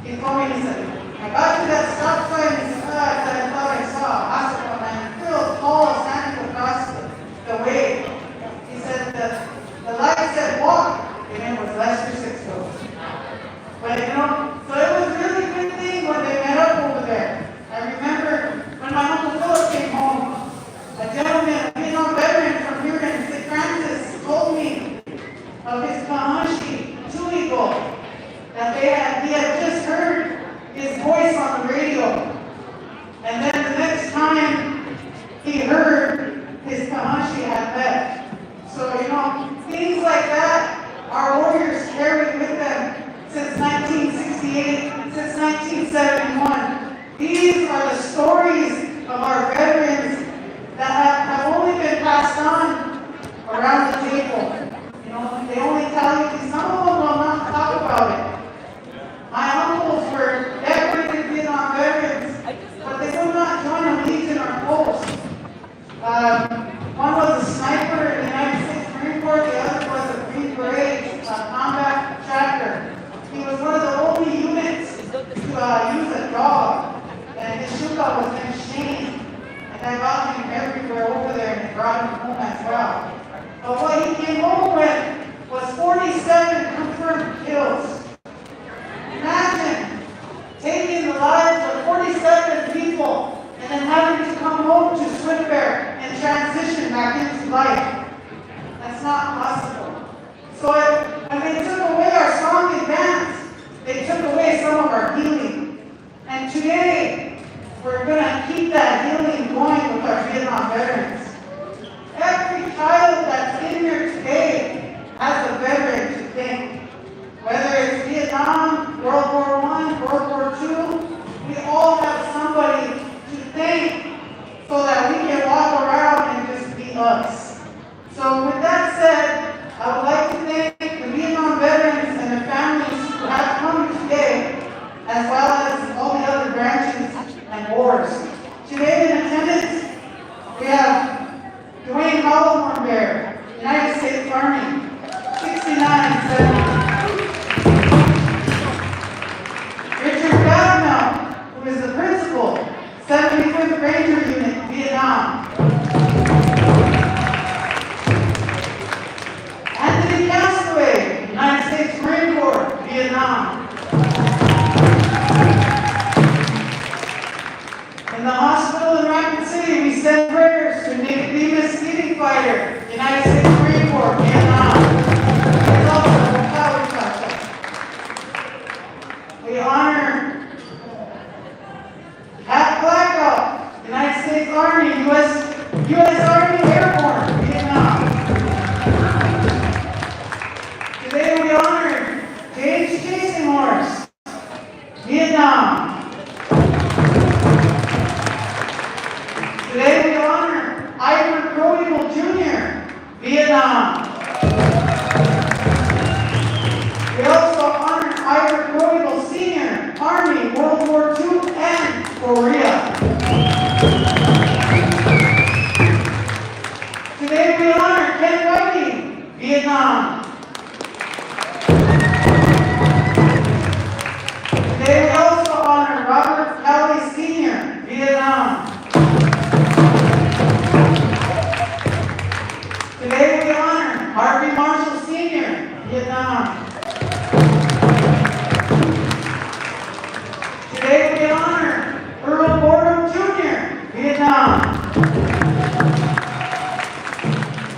He told me, he said, I got to that stop sign and I thought I saw a hospital man real tall standing across the way. He said the light said walk, and it was Lester Sixto. But you know, so it was a really good thing when they met up over there. I remember when my Uncle Philip came home, a gentleman, a Vietnam veteran from here in St. Francis, told me of his Kahanshi, Tuigo, that he had just heard his voice on the radio. And then the next time he heard his Kahanshi had met. So, you know, things like that our warriors carried with them since 1968, since 1971. These are the stories of our veterans that have only been passed on around the table. You know, they only tell you, some of them will not talk about it. My uncles were decorated Vietnam veterans, but they would not join a legion or post. One was a sniper in the United States Marine Corps, the other was a Green Beret combat tractor. He was one of the only units to use a dog, and his shoe was then chained. And I got him everywhere over there and brought him home as well. But what he came home with was 47 confirmed kills. Imagine taking the lives of 47 people and then having to come home to Swinfair and transition back into life. That's not possible. So when they took away our song and dance, they took away some of our healing. And today, we're going to keep that healing going with our Vietnam veterans. Every child that's in here today has a veteran to thank. Whether it's Vietnam, World War I, World War II, we all have somebody to thank so that we can walk around and just be us. So with that said, I would like to thank the Vietnam veterans and their families who have come today, as well as all the other branches and wars. Today in attendance, we have Dwayne Hollowhorn Bear, United States Army, 6970. Who is the principal, 75th Ranger Unit, Vietnam. Anthony Castaway, United States Marine Corps, Vietnam. In the hospital in Rapid City, we send prayers to Nick Bemis, leading fighter, United States Marine Corps, Vietnam. He's also a power captain. We honor Pat Blackout, United States Army, U.S. Army Airborne, Vietnam. Today we honor James Chasing Horse, Vietnam. Today we honor Ivor Crowell Jr., Vietnam. We also honor Ivor Crowell Sr., Army, World War II, and Korea. Today we honor Ken Whiting, Vietnam. Today we also honor Robert Kelly Sr., Vietnam. Today we honor Harvey Marshall Sr., Vietnam. Today we honor Earl Boredom Jr., Vietnam.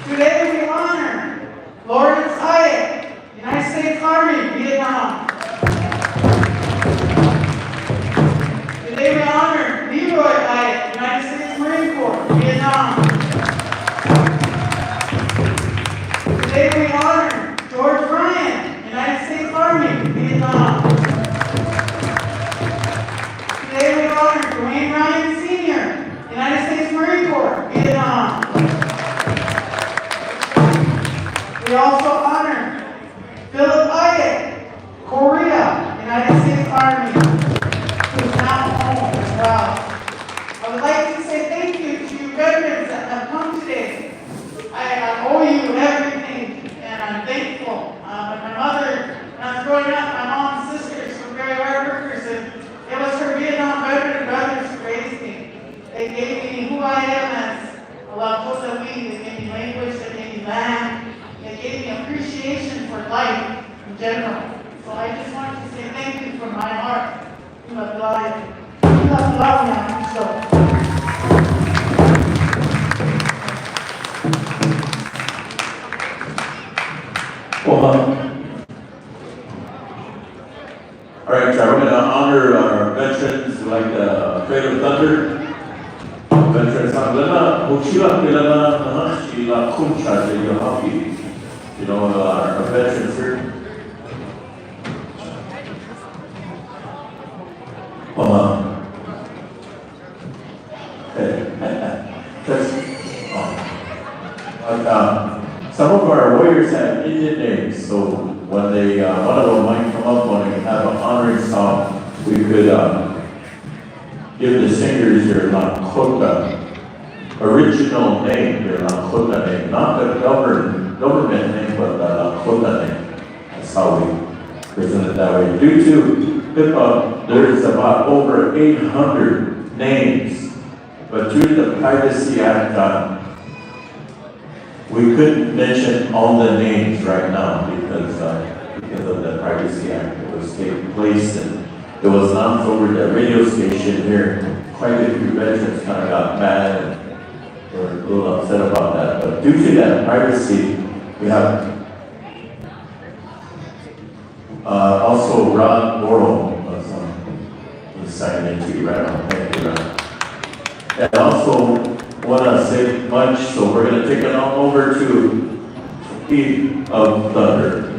Today we honor Lawrence Hyatt, United States Army, Vietnam. Today we honor Leroy Hyatt, United States Marine Corps, Vietnam. Today we honor George Ryan, United States Army, Vietnam. Today we honor Dwayne Ryan Sr., United States Marine Corps, Vietnam. We also honor Philip Iyek, Korea, United States Army, who is now home as well. I would like to say thank you to you veterans that have come today. I owe you everything, and I'm thankful. My mother, when I was growing up, my mom and sisters were very hard workers, and it was her Vietnam veteran brothers who raised me. They gave me who I am as a Lakota Wing. They gave me language, they gave me land, they gave me appreciation for life in general. So I just wanted to say thank you from my heart. You have life. You have love now, so. All right, so we're going to honor our veterans like Trader of Thunder. Veterans, Wokiksuye, Kuncha, You know, our veterans here. Some of our warriors have Indian names, so when they, one of them might come up when we have an honoring song, we could give the singers their Lakota original name, their Lakota name, not the government name, but the Lakota name. That's how we present it that way. Due to HIPAA, there's about over 800 names, but due to the Privacy Act, we couldn't mention all the names right now because of the Privacy Act that was taking place, and it was announced over the radio station here. Quite a few veterans kind of got mad and were a little upset about that. But due to that privacy, we have also Ron Morrow was signed into right on. Thank you, Ron. And also want to say much, so we're going to take it on over to Heat of Thunder.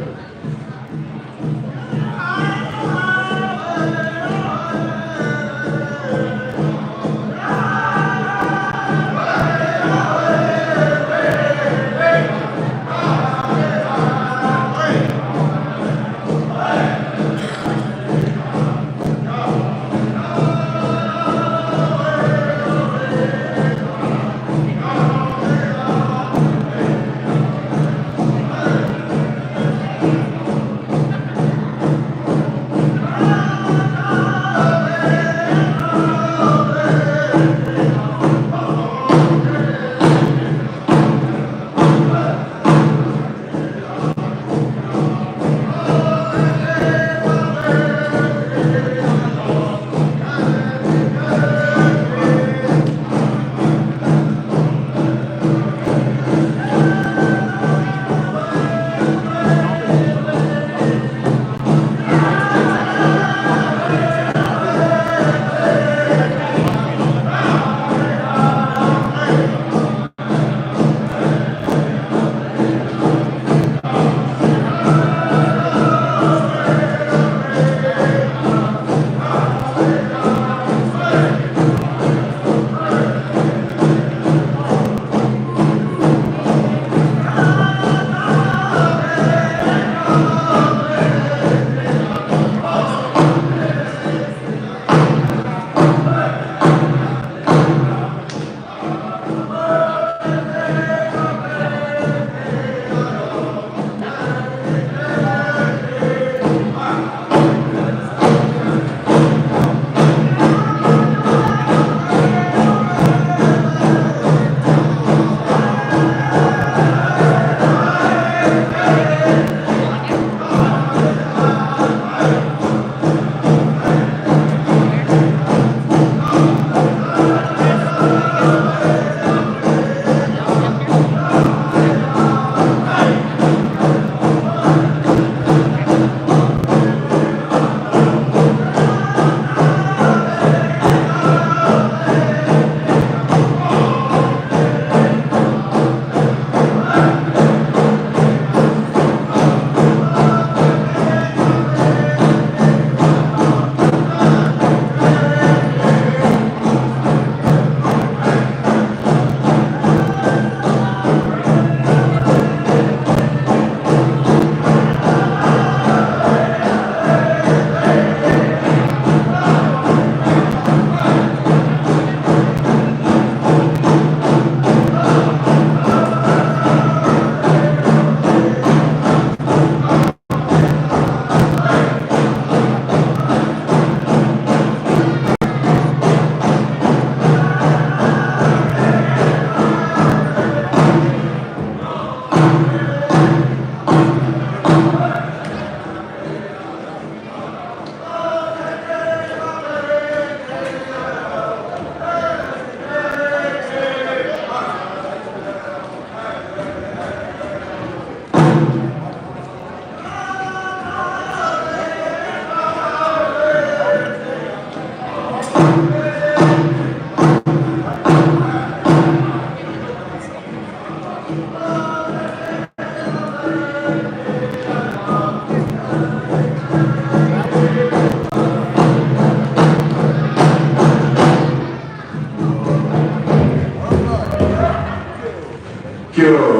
you.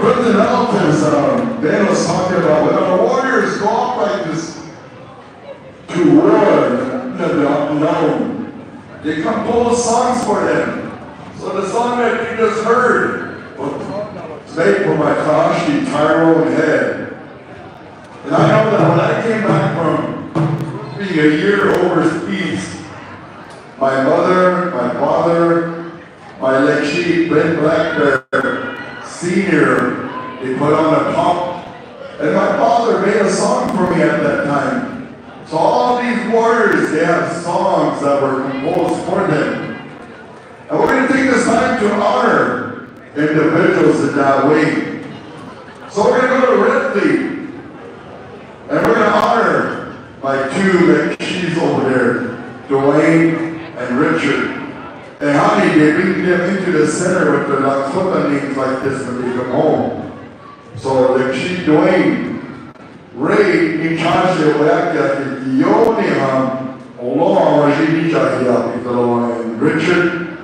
President Elton's, Dan was talking about when our warriors go off like this to war in the unknown, they compose songs for them. So the song that you just heard was made for my Kashi Tyrone head. And I know that when I came back from being a year overseas, my mother, my father, my Lekshi, Ben Black Bear, Senior, they put on a pump. And my father made a song for me at that time. So all these warriors, they have songs that were composed for them. And we're going to take this time to honor individuals in that way. So we're going to go to Redley. And we're going to honor my two Lekshis over there, Dwayne and Richard. And honey, they bring them into the center with their Lakota names like this when they come home. So Lekshi Dwayne, Ray, Nichashi, Oyaka, Yoniham, Oloa, Rajini Jahia, and Richard.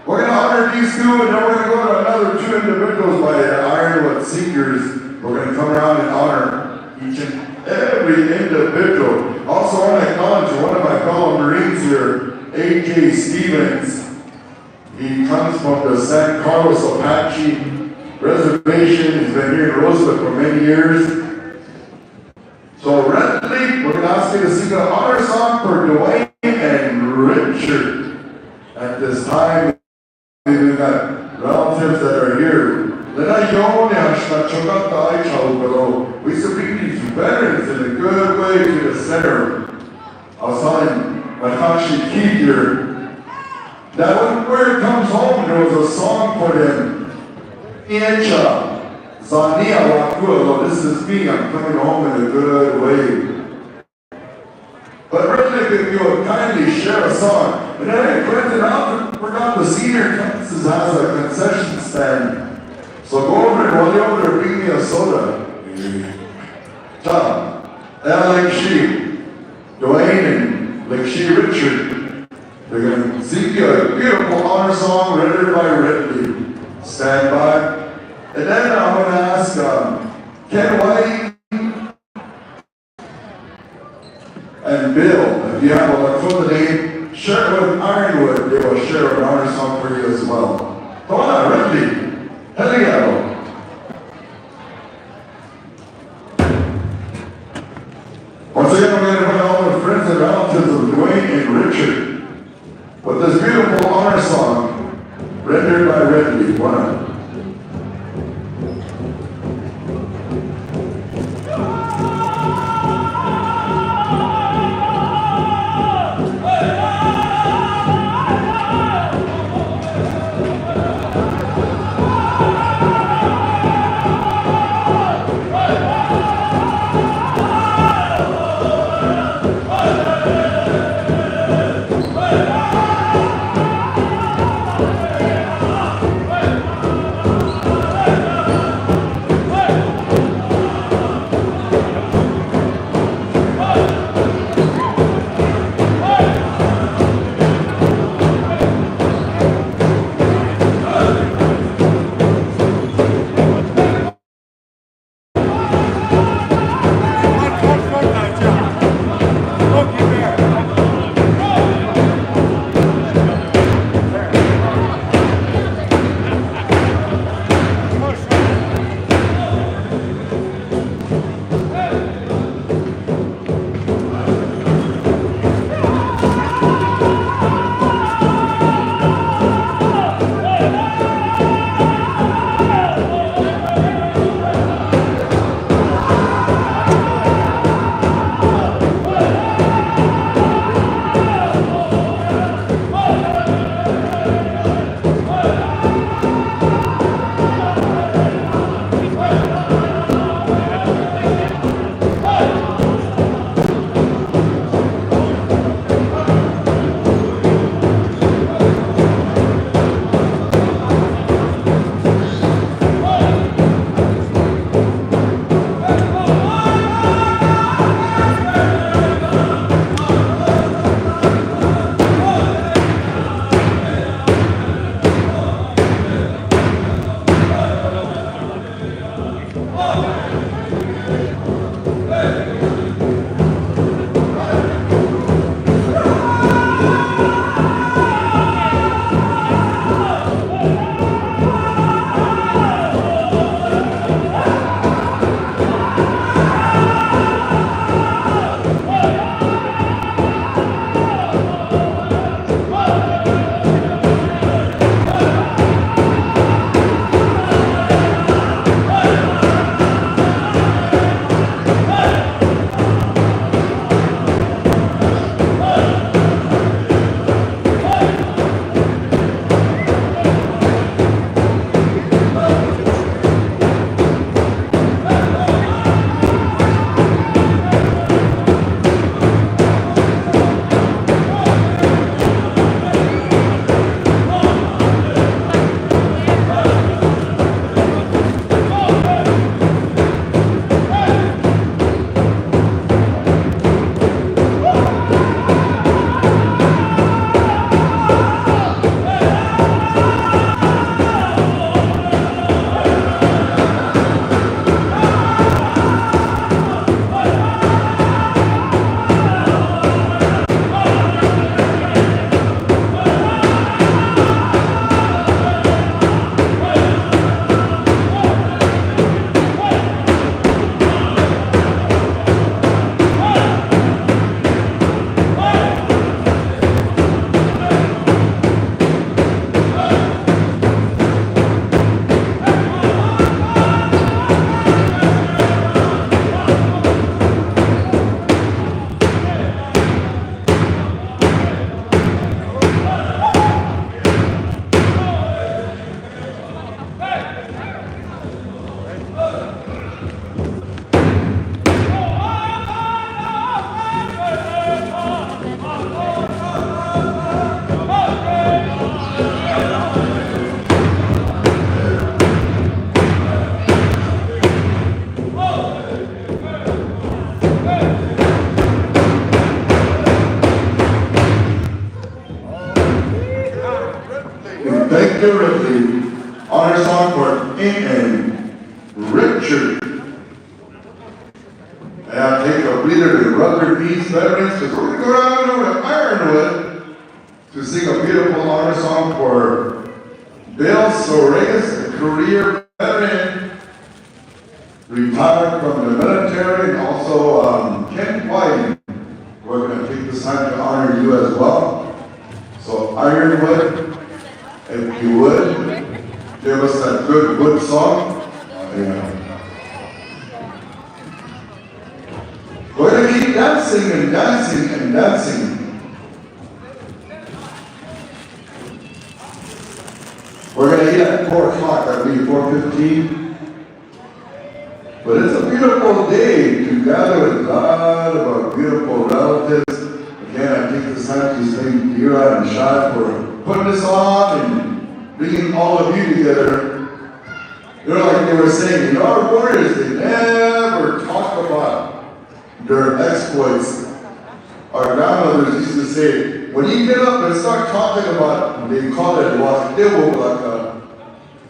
We're going to honor these two, and then we're going to go to another two individuals by the Ironwood Singers. We're going to come around and honor each and every individual. Also, I want to acknowledge one of my fellow Marines here, A.J. Stevens. He comes from the San Carlos Apache Reservation. He's been here in Rosebud for many years. So, Redley, we're going to ask you to sing an honor song for Dwayne and Richard. At this time, we've got relatives that are here. We should bring these veterans in a good way to the center. I was telling Matashi Keith here that when word comes home, there was a song for them. Nietzsche, Zania Wakua, this is me, I'm coming home in a good way. But really, if you would kindly share a song. And then Clinton Alfred forgot the senior campuses has a concession stand. So go over and while you're over there, bring me a soda. Tom, Lekshi, Dwayne and Lekshi Richard. They're going to sing you a beautiful honor song rendered by Ridley. Stand by. And then I'm going to ask Ken White and Bill, if you have a Lakota name, share it with Ironwood. They will share an honor song for you as well. Come on, Ridley. Hello. Once again, we're going to invite all the friends and relatives of Dwayne and Richard with this beautiful honor song rendered by Ridley. One. Figuratively, honor song for and Richard. And I'll take a breather to rub their knees, veterans, because we're going to go down over to Ironwood to sing a beautiful honor song for Bill Soregas, a career veteran, retired from the military, and also Ken White. We're going to take this time to honor you as well. So Ironwood, if you would, give us that good wood song. We're going to keep dancing and dancing and dancing. We're going to eat at 4 o'clock, I believe, 4:15. But it's a beautiful day to gather with a lot of our beautiful relatives. Again, I take this time to thank Mira and Shad for putting this on and bringing all of you together. You know, like they were saying, our warriors, they never talk about their exploits. Our grandmothers used to say, when you get up and start talking about, they call it Wacipi,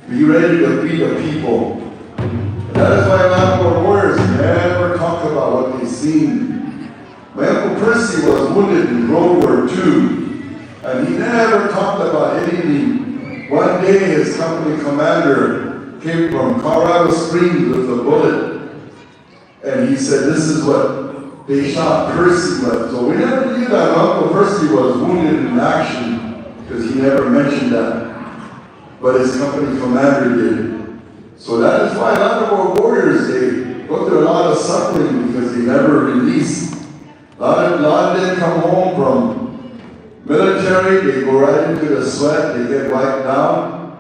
be ready to be the people. And that is why a lot of our warriors never talk about what they've seen. My Uncle Percy was wounded in World War II, and he never talked about anything. One day his company commander came from Colorado Springs with a bullet, and he said, this is what they shot Percy with. So we never knew that Uncle Percy was wounded in action, because he never mentioned that. But his company commander did. So that is why a lot of our warriors, they go through a lot of suffering because they never release. A lot didn't come home from military, they go right into the sweat, they get wiped down,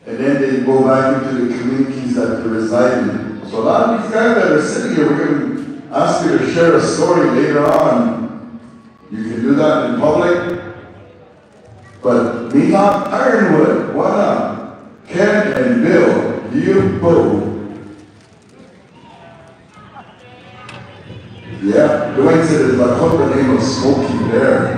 and then they go back into the communities that they reside in. So a lot of these guys that are sitting here, we're going to ask you to share a story later on. You can do that in public. But me not Ironwood, why not? Ken and Bill, you both. Yeah, Dwayne said it's like the name of Smokey Bear.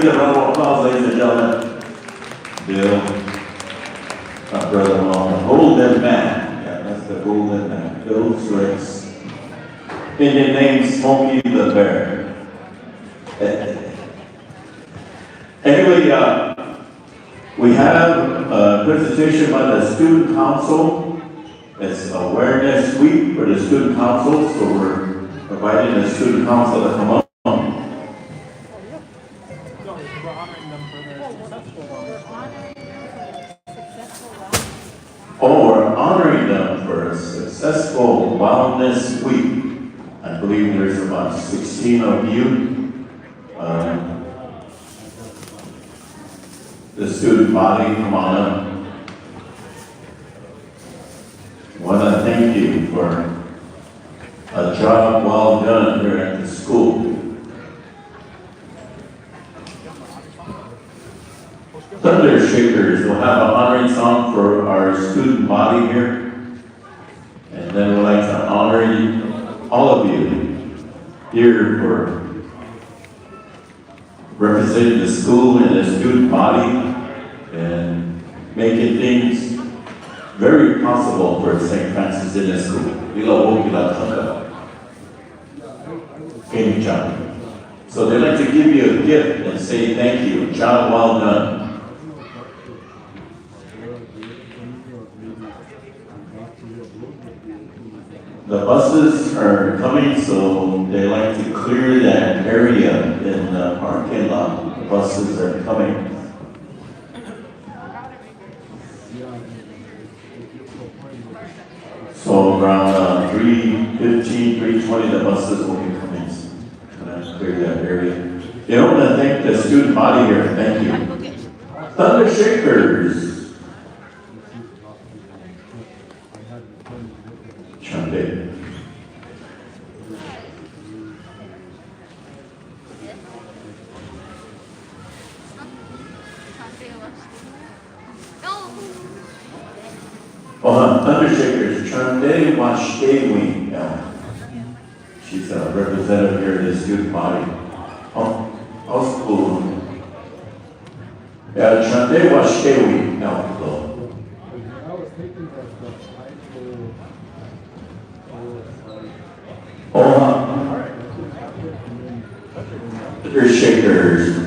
give a round of applause, ladies and gentlemen. Bill, my brother-in-law, the golden man. Yeah, that's the golden man. Bill Swicks. Indian name, Smokey the Bear. Anyway, we have a presentation by the Student Council. It's Awareness Week for the Student Council, so we're inviting the Student Council to come up. Oh, we're honoring them for a successful Wellness Week. I believe there's about 16 of you. The student body, come on up. I want to thank you for a job well done here at the school. Thunder Shakers will have an honoring song for our student body here. And then we'd like to honor you, all of you here for representing the school and the student body and making things very possible for St. Francis in the school. So they'd like to give you a gift and say thank you. Job well done. The buses are coming, so they like to clear that area in the parking lot. The buses are coming. So around 3:15, 3:20, the buses will be coming. So clear that area. They want to thank the student body here. Thank you. Thunder Shakers. Chande. Thunder Shakers, Chande Wacipi. She's a representative here in the student body. How's school? Yeah, Chande Wacipi. Thunder Shakers.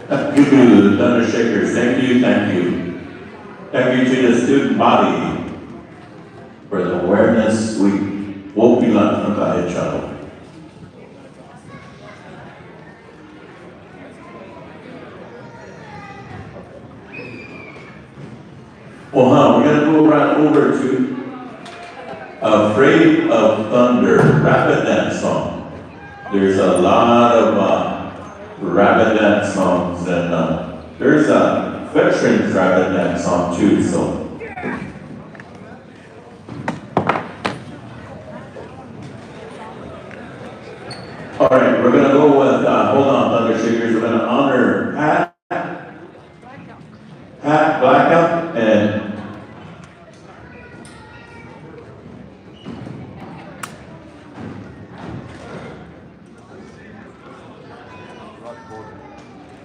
Thank you to the Thunder Shakers. Thank you, thank you. Thank you to the student body for the Awareness Week. Woki lang tayo, child. Well, now we're gonna go right over to Afraid of Thunder, rapid dance song. There's a lot of rapid dance songs, and there's a veterans rapid dance song too, so. All right, we're gonna go with, hold on, Thunder Shakers, we're gonna honor Pat Blackup and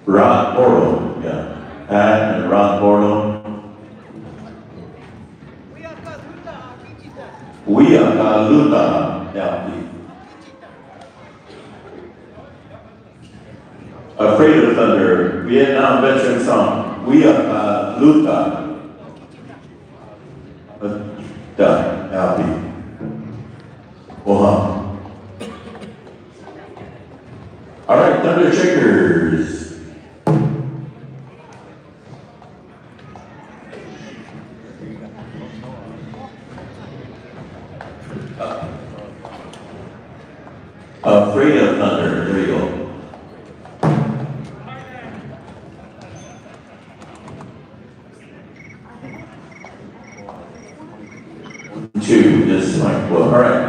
Rod Bordo, yeah. Pat and Rod Bordo. Wokiksuye, yeah. Afraid of Thunder, Vietnam veteran song. Wokiksuye. Happy. All right, Thunder Shakers. Afraid of Thunder, there you go. Two, this mic, well, all right.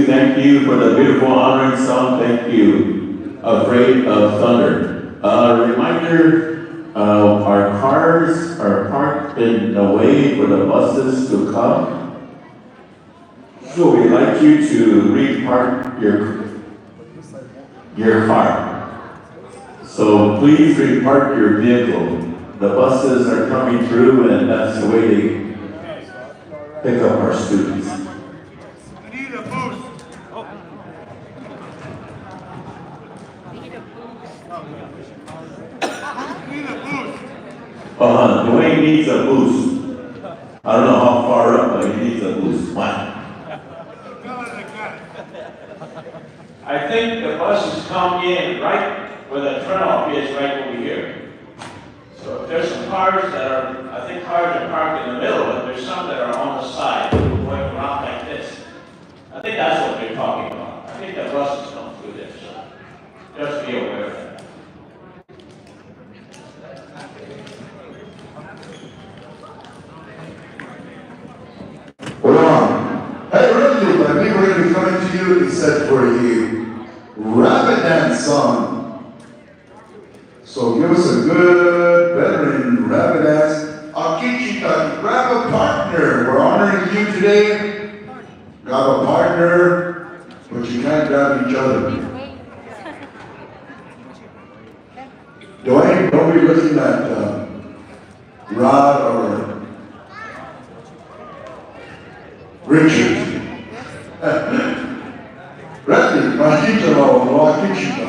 Thank you for the beautiful honoring song. Thank you. Afraid of Thunder. Reminder, our cars are parked in the way for the buses to come. So we'd like you to repark your car. So please repark your vehicle. The buses are coming through and that's the way they pick up our students. Dwayne needs a boost. I don't know how far up, but he needs a boost. Wow. I think the buses come in right where the turnoff is, right over here. So if there's some cars that are, I think cars are parked in the middle, but there's some that are on the side, going around like this. I think that's what they're talking about. I think the buses come through this, so just be aware of that. Hold on. Hey, really, but we were going to be coming to you, he said, for a rabbit dance song. So give us a good veteran rabbit dance. Akichita, grab a partner. We're honoring you today. Grab a partner, but you can't grab each other. Dwayne, don't be looking at Rod or Richard. Randy, Mahita o Wokiksuye.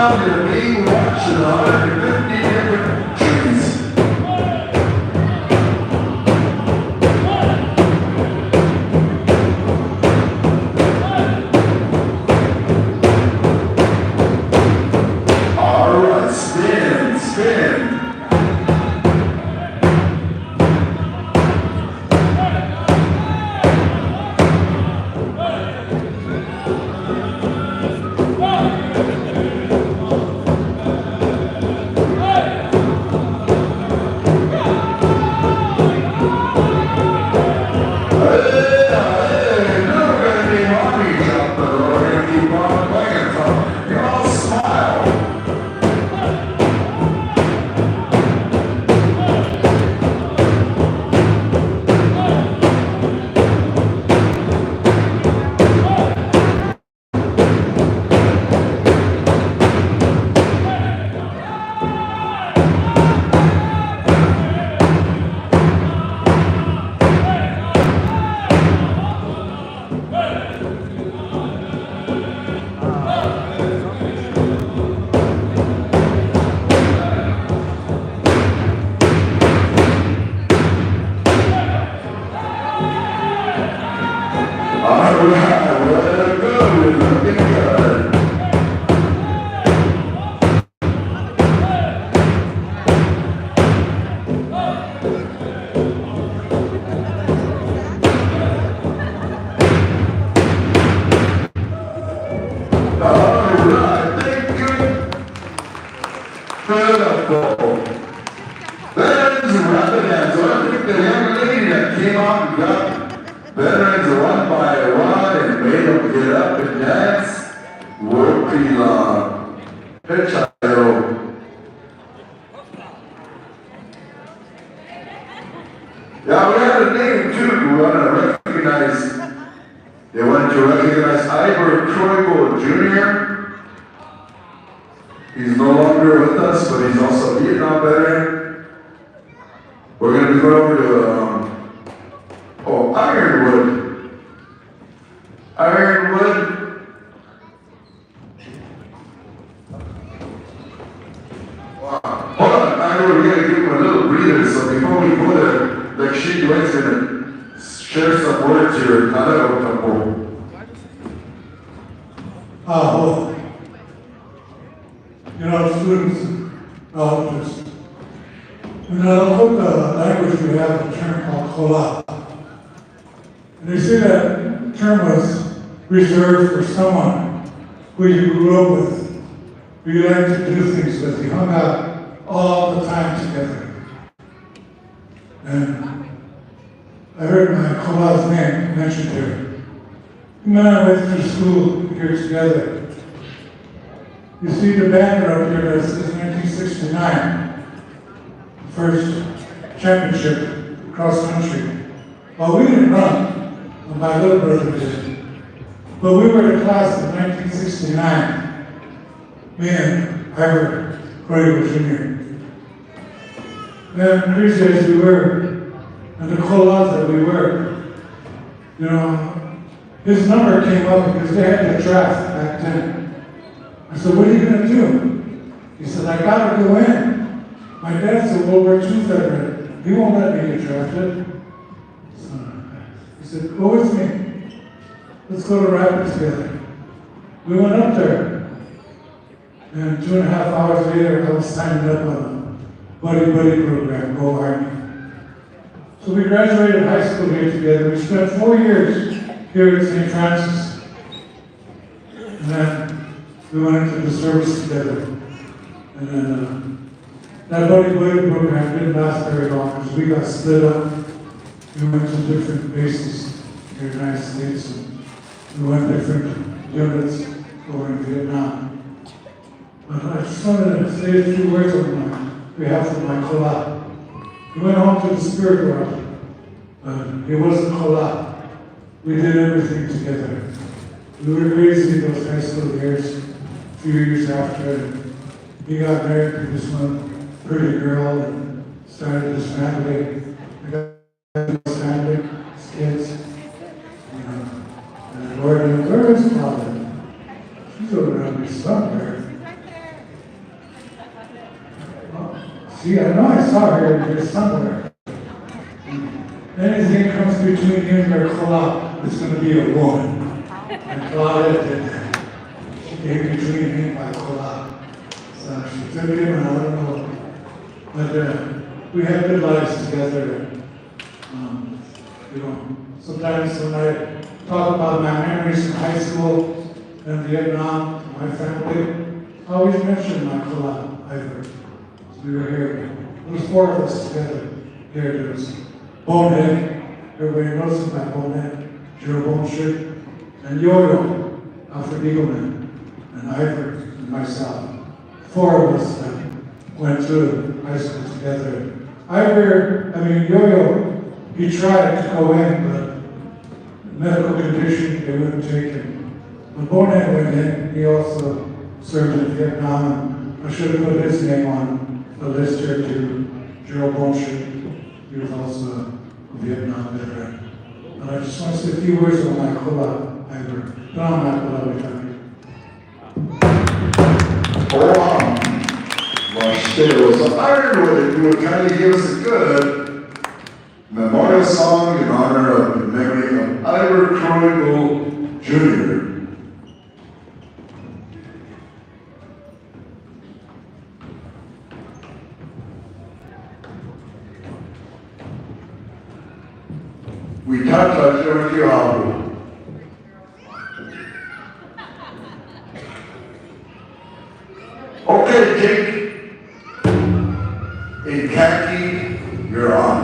now you're being watched in 150 different trees. All right, spin, spin. Yeah, we had a name too. We want to recognize. They wanted to recognize Ivor Croybo Jr. He's no longer with us, but he's also a Vietnam veteran. We're going to be going over to Ironwood. Ironwood. Wow. Hold on, Ironwood, we got to give him a little breather. So before we go there, like she was going to share some words here. Students, just, in the Lakota language, we have a term called kola. And they say that term was reserved for someone who you grew up with, who you like to do things with. You hung out all the time together. And I heard my kola's name mentioned here. Me and I went through school here together. You see the banner up here that says 1969, first championship cross country. Well, we didn't run, my little brother did. But we were the class of 1969, me and Ivor Croybo Jr. And crazy as we were, and the colas that we were, his number came up because they had the draft back then. I said, what are you going to do? He said, I got to go in. My dad's a World War II veteran. He won't let me get drafted. So he said, go with me. Let's go to Rapid together. We went up there. And 2.5 hours later, I was signing up on a buddy program, Go Army. So we graduated high school here together. We spent 4 years here at St. Francis. And then we went into the service together. And then that buddy program didn't last very long because we got split up. We went to different bases in the United States. And we went different units over in Vietnam. But I just wanted to say a few words on behalf of my kola. He went home to the spirit world. He wasn't kola. We did everything together. We were crazy those high school years. A few years after, he got married to this one pretty girl and started his family. I got his family, his kids. And Lord, where is Father? She's over around me somewhere. See, I know I saw her here somewhere. Anything comes between him or Claude, it's going to be a woman. And Claudette did that. She came between him and Claude. So she took him, and I don't know. But we had good lives together. You know, sometimes when I talk about my memories from high school and Vietnam, my family, I always mention my Claude Ivor. We were here. There was 4 of us together. Here there was Bonehead. Everybody knows my Bonehead. Joe Boneshirt. And Yo-Yo, Alfred Eagleman, and Ivor, and myself. 4 of us that went through high school together. Yo-Yo, he tried to go in, but medical condition, they wouldn't take him. When Bonehead went in, he also served in Vietnam. I should have put his name on the list here too. Gerald Boneshirt, he was also a Vietnam veteran. But I just want to say a few words on my Kula Ivor. Don Makula, So I would kind of give us a good memorial song in honor of the memory of Ivor Croydell Jr. We touch on George Yahoo. Okay, Jake. In khaki, you're on.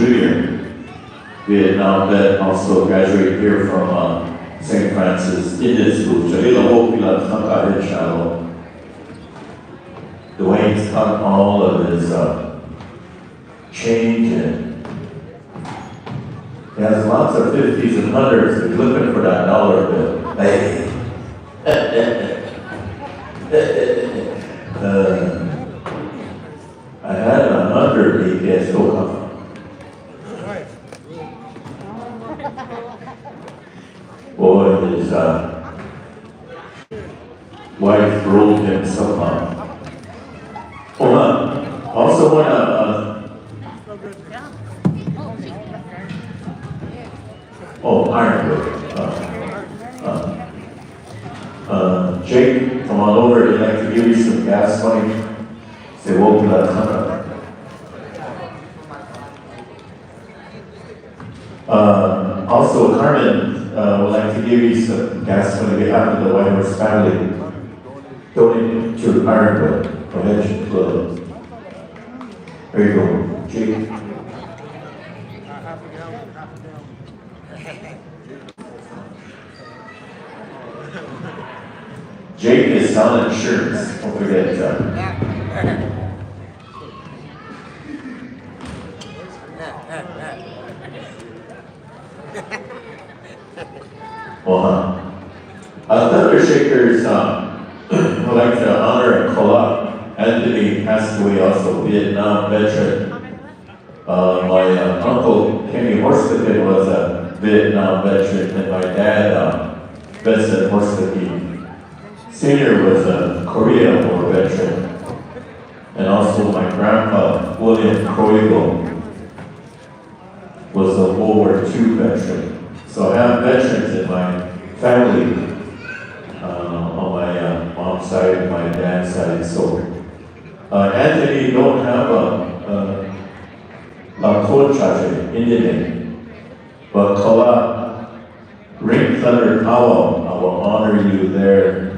Jr., Vietnam vet, also graduated here from St. Francis Indian School. 저희가 호흡이라 평가를 shallow. Dwayne's cut all of his change and he has lots of 50s and 100s. He's looking for that dollar bill. Hey. I had 100 he gets so come. Boy, his wife ruled him somehow. Hold on. Also want to, Ironwood. Jake, come on over. I'd like to give you some gas money. Say, whoa, also, Carmen would like to give you some gas money on behalf of the White Horse family. Donate to Ironwood. Go ahead, Chloe. There you go, Jake. Jake is selling insurance. Don't forget Thundershakers would like to honor and call out Anthony passed away, also Vietnam veteran. My uncle Kenny Horsford was a Vietnam veteran, and my dad, Vincent Horsford Senior was a Korea War veteran, and also my grandpa William Croigo was a World War II veteran. So I have veterans in my family on my mom's side and my dad's side. So Anthony don't have a Lakota Indian name, but Kala Ring Thunder Powell, I will honor you there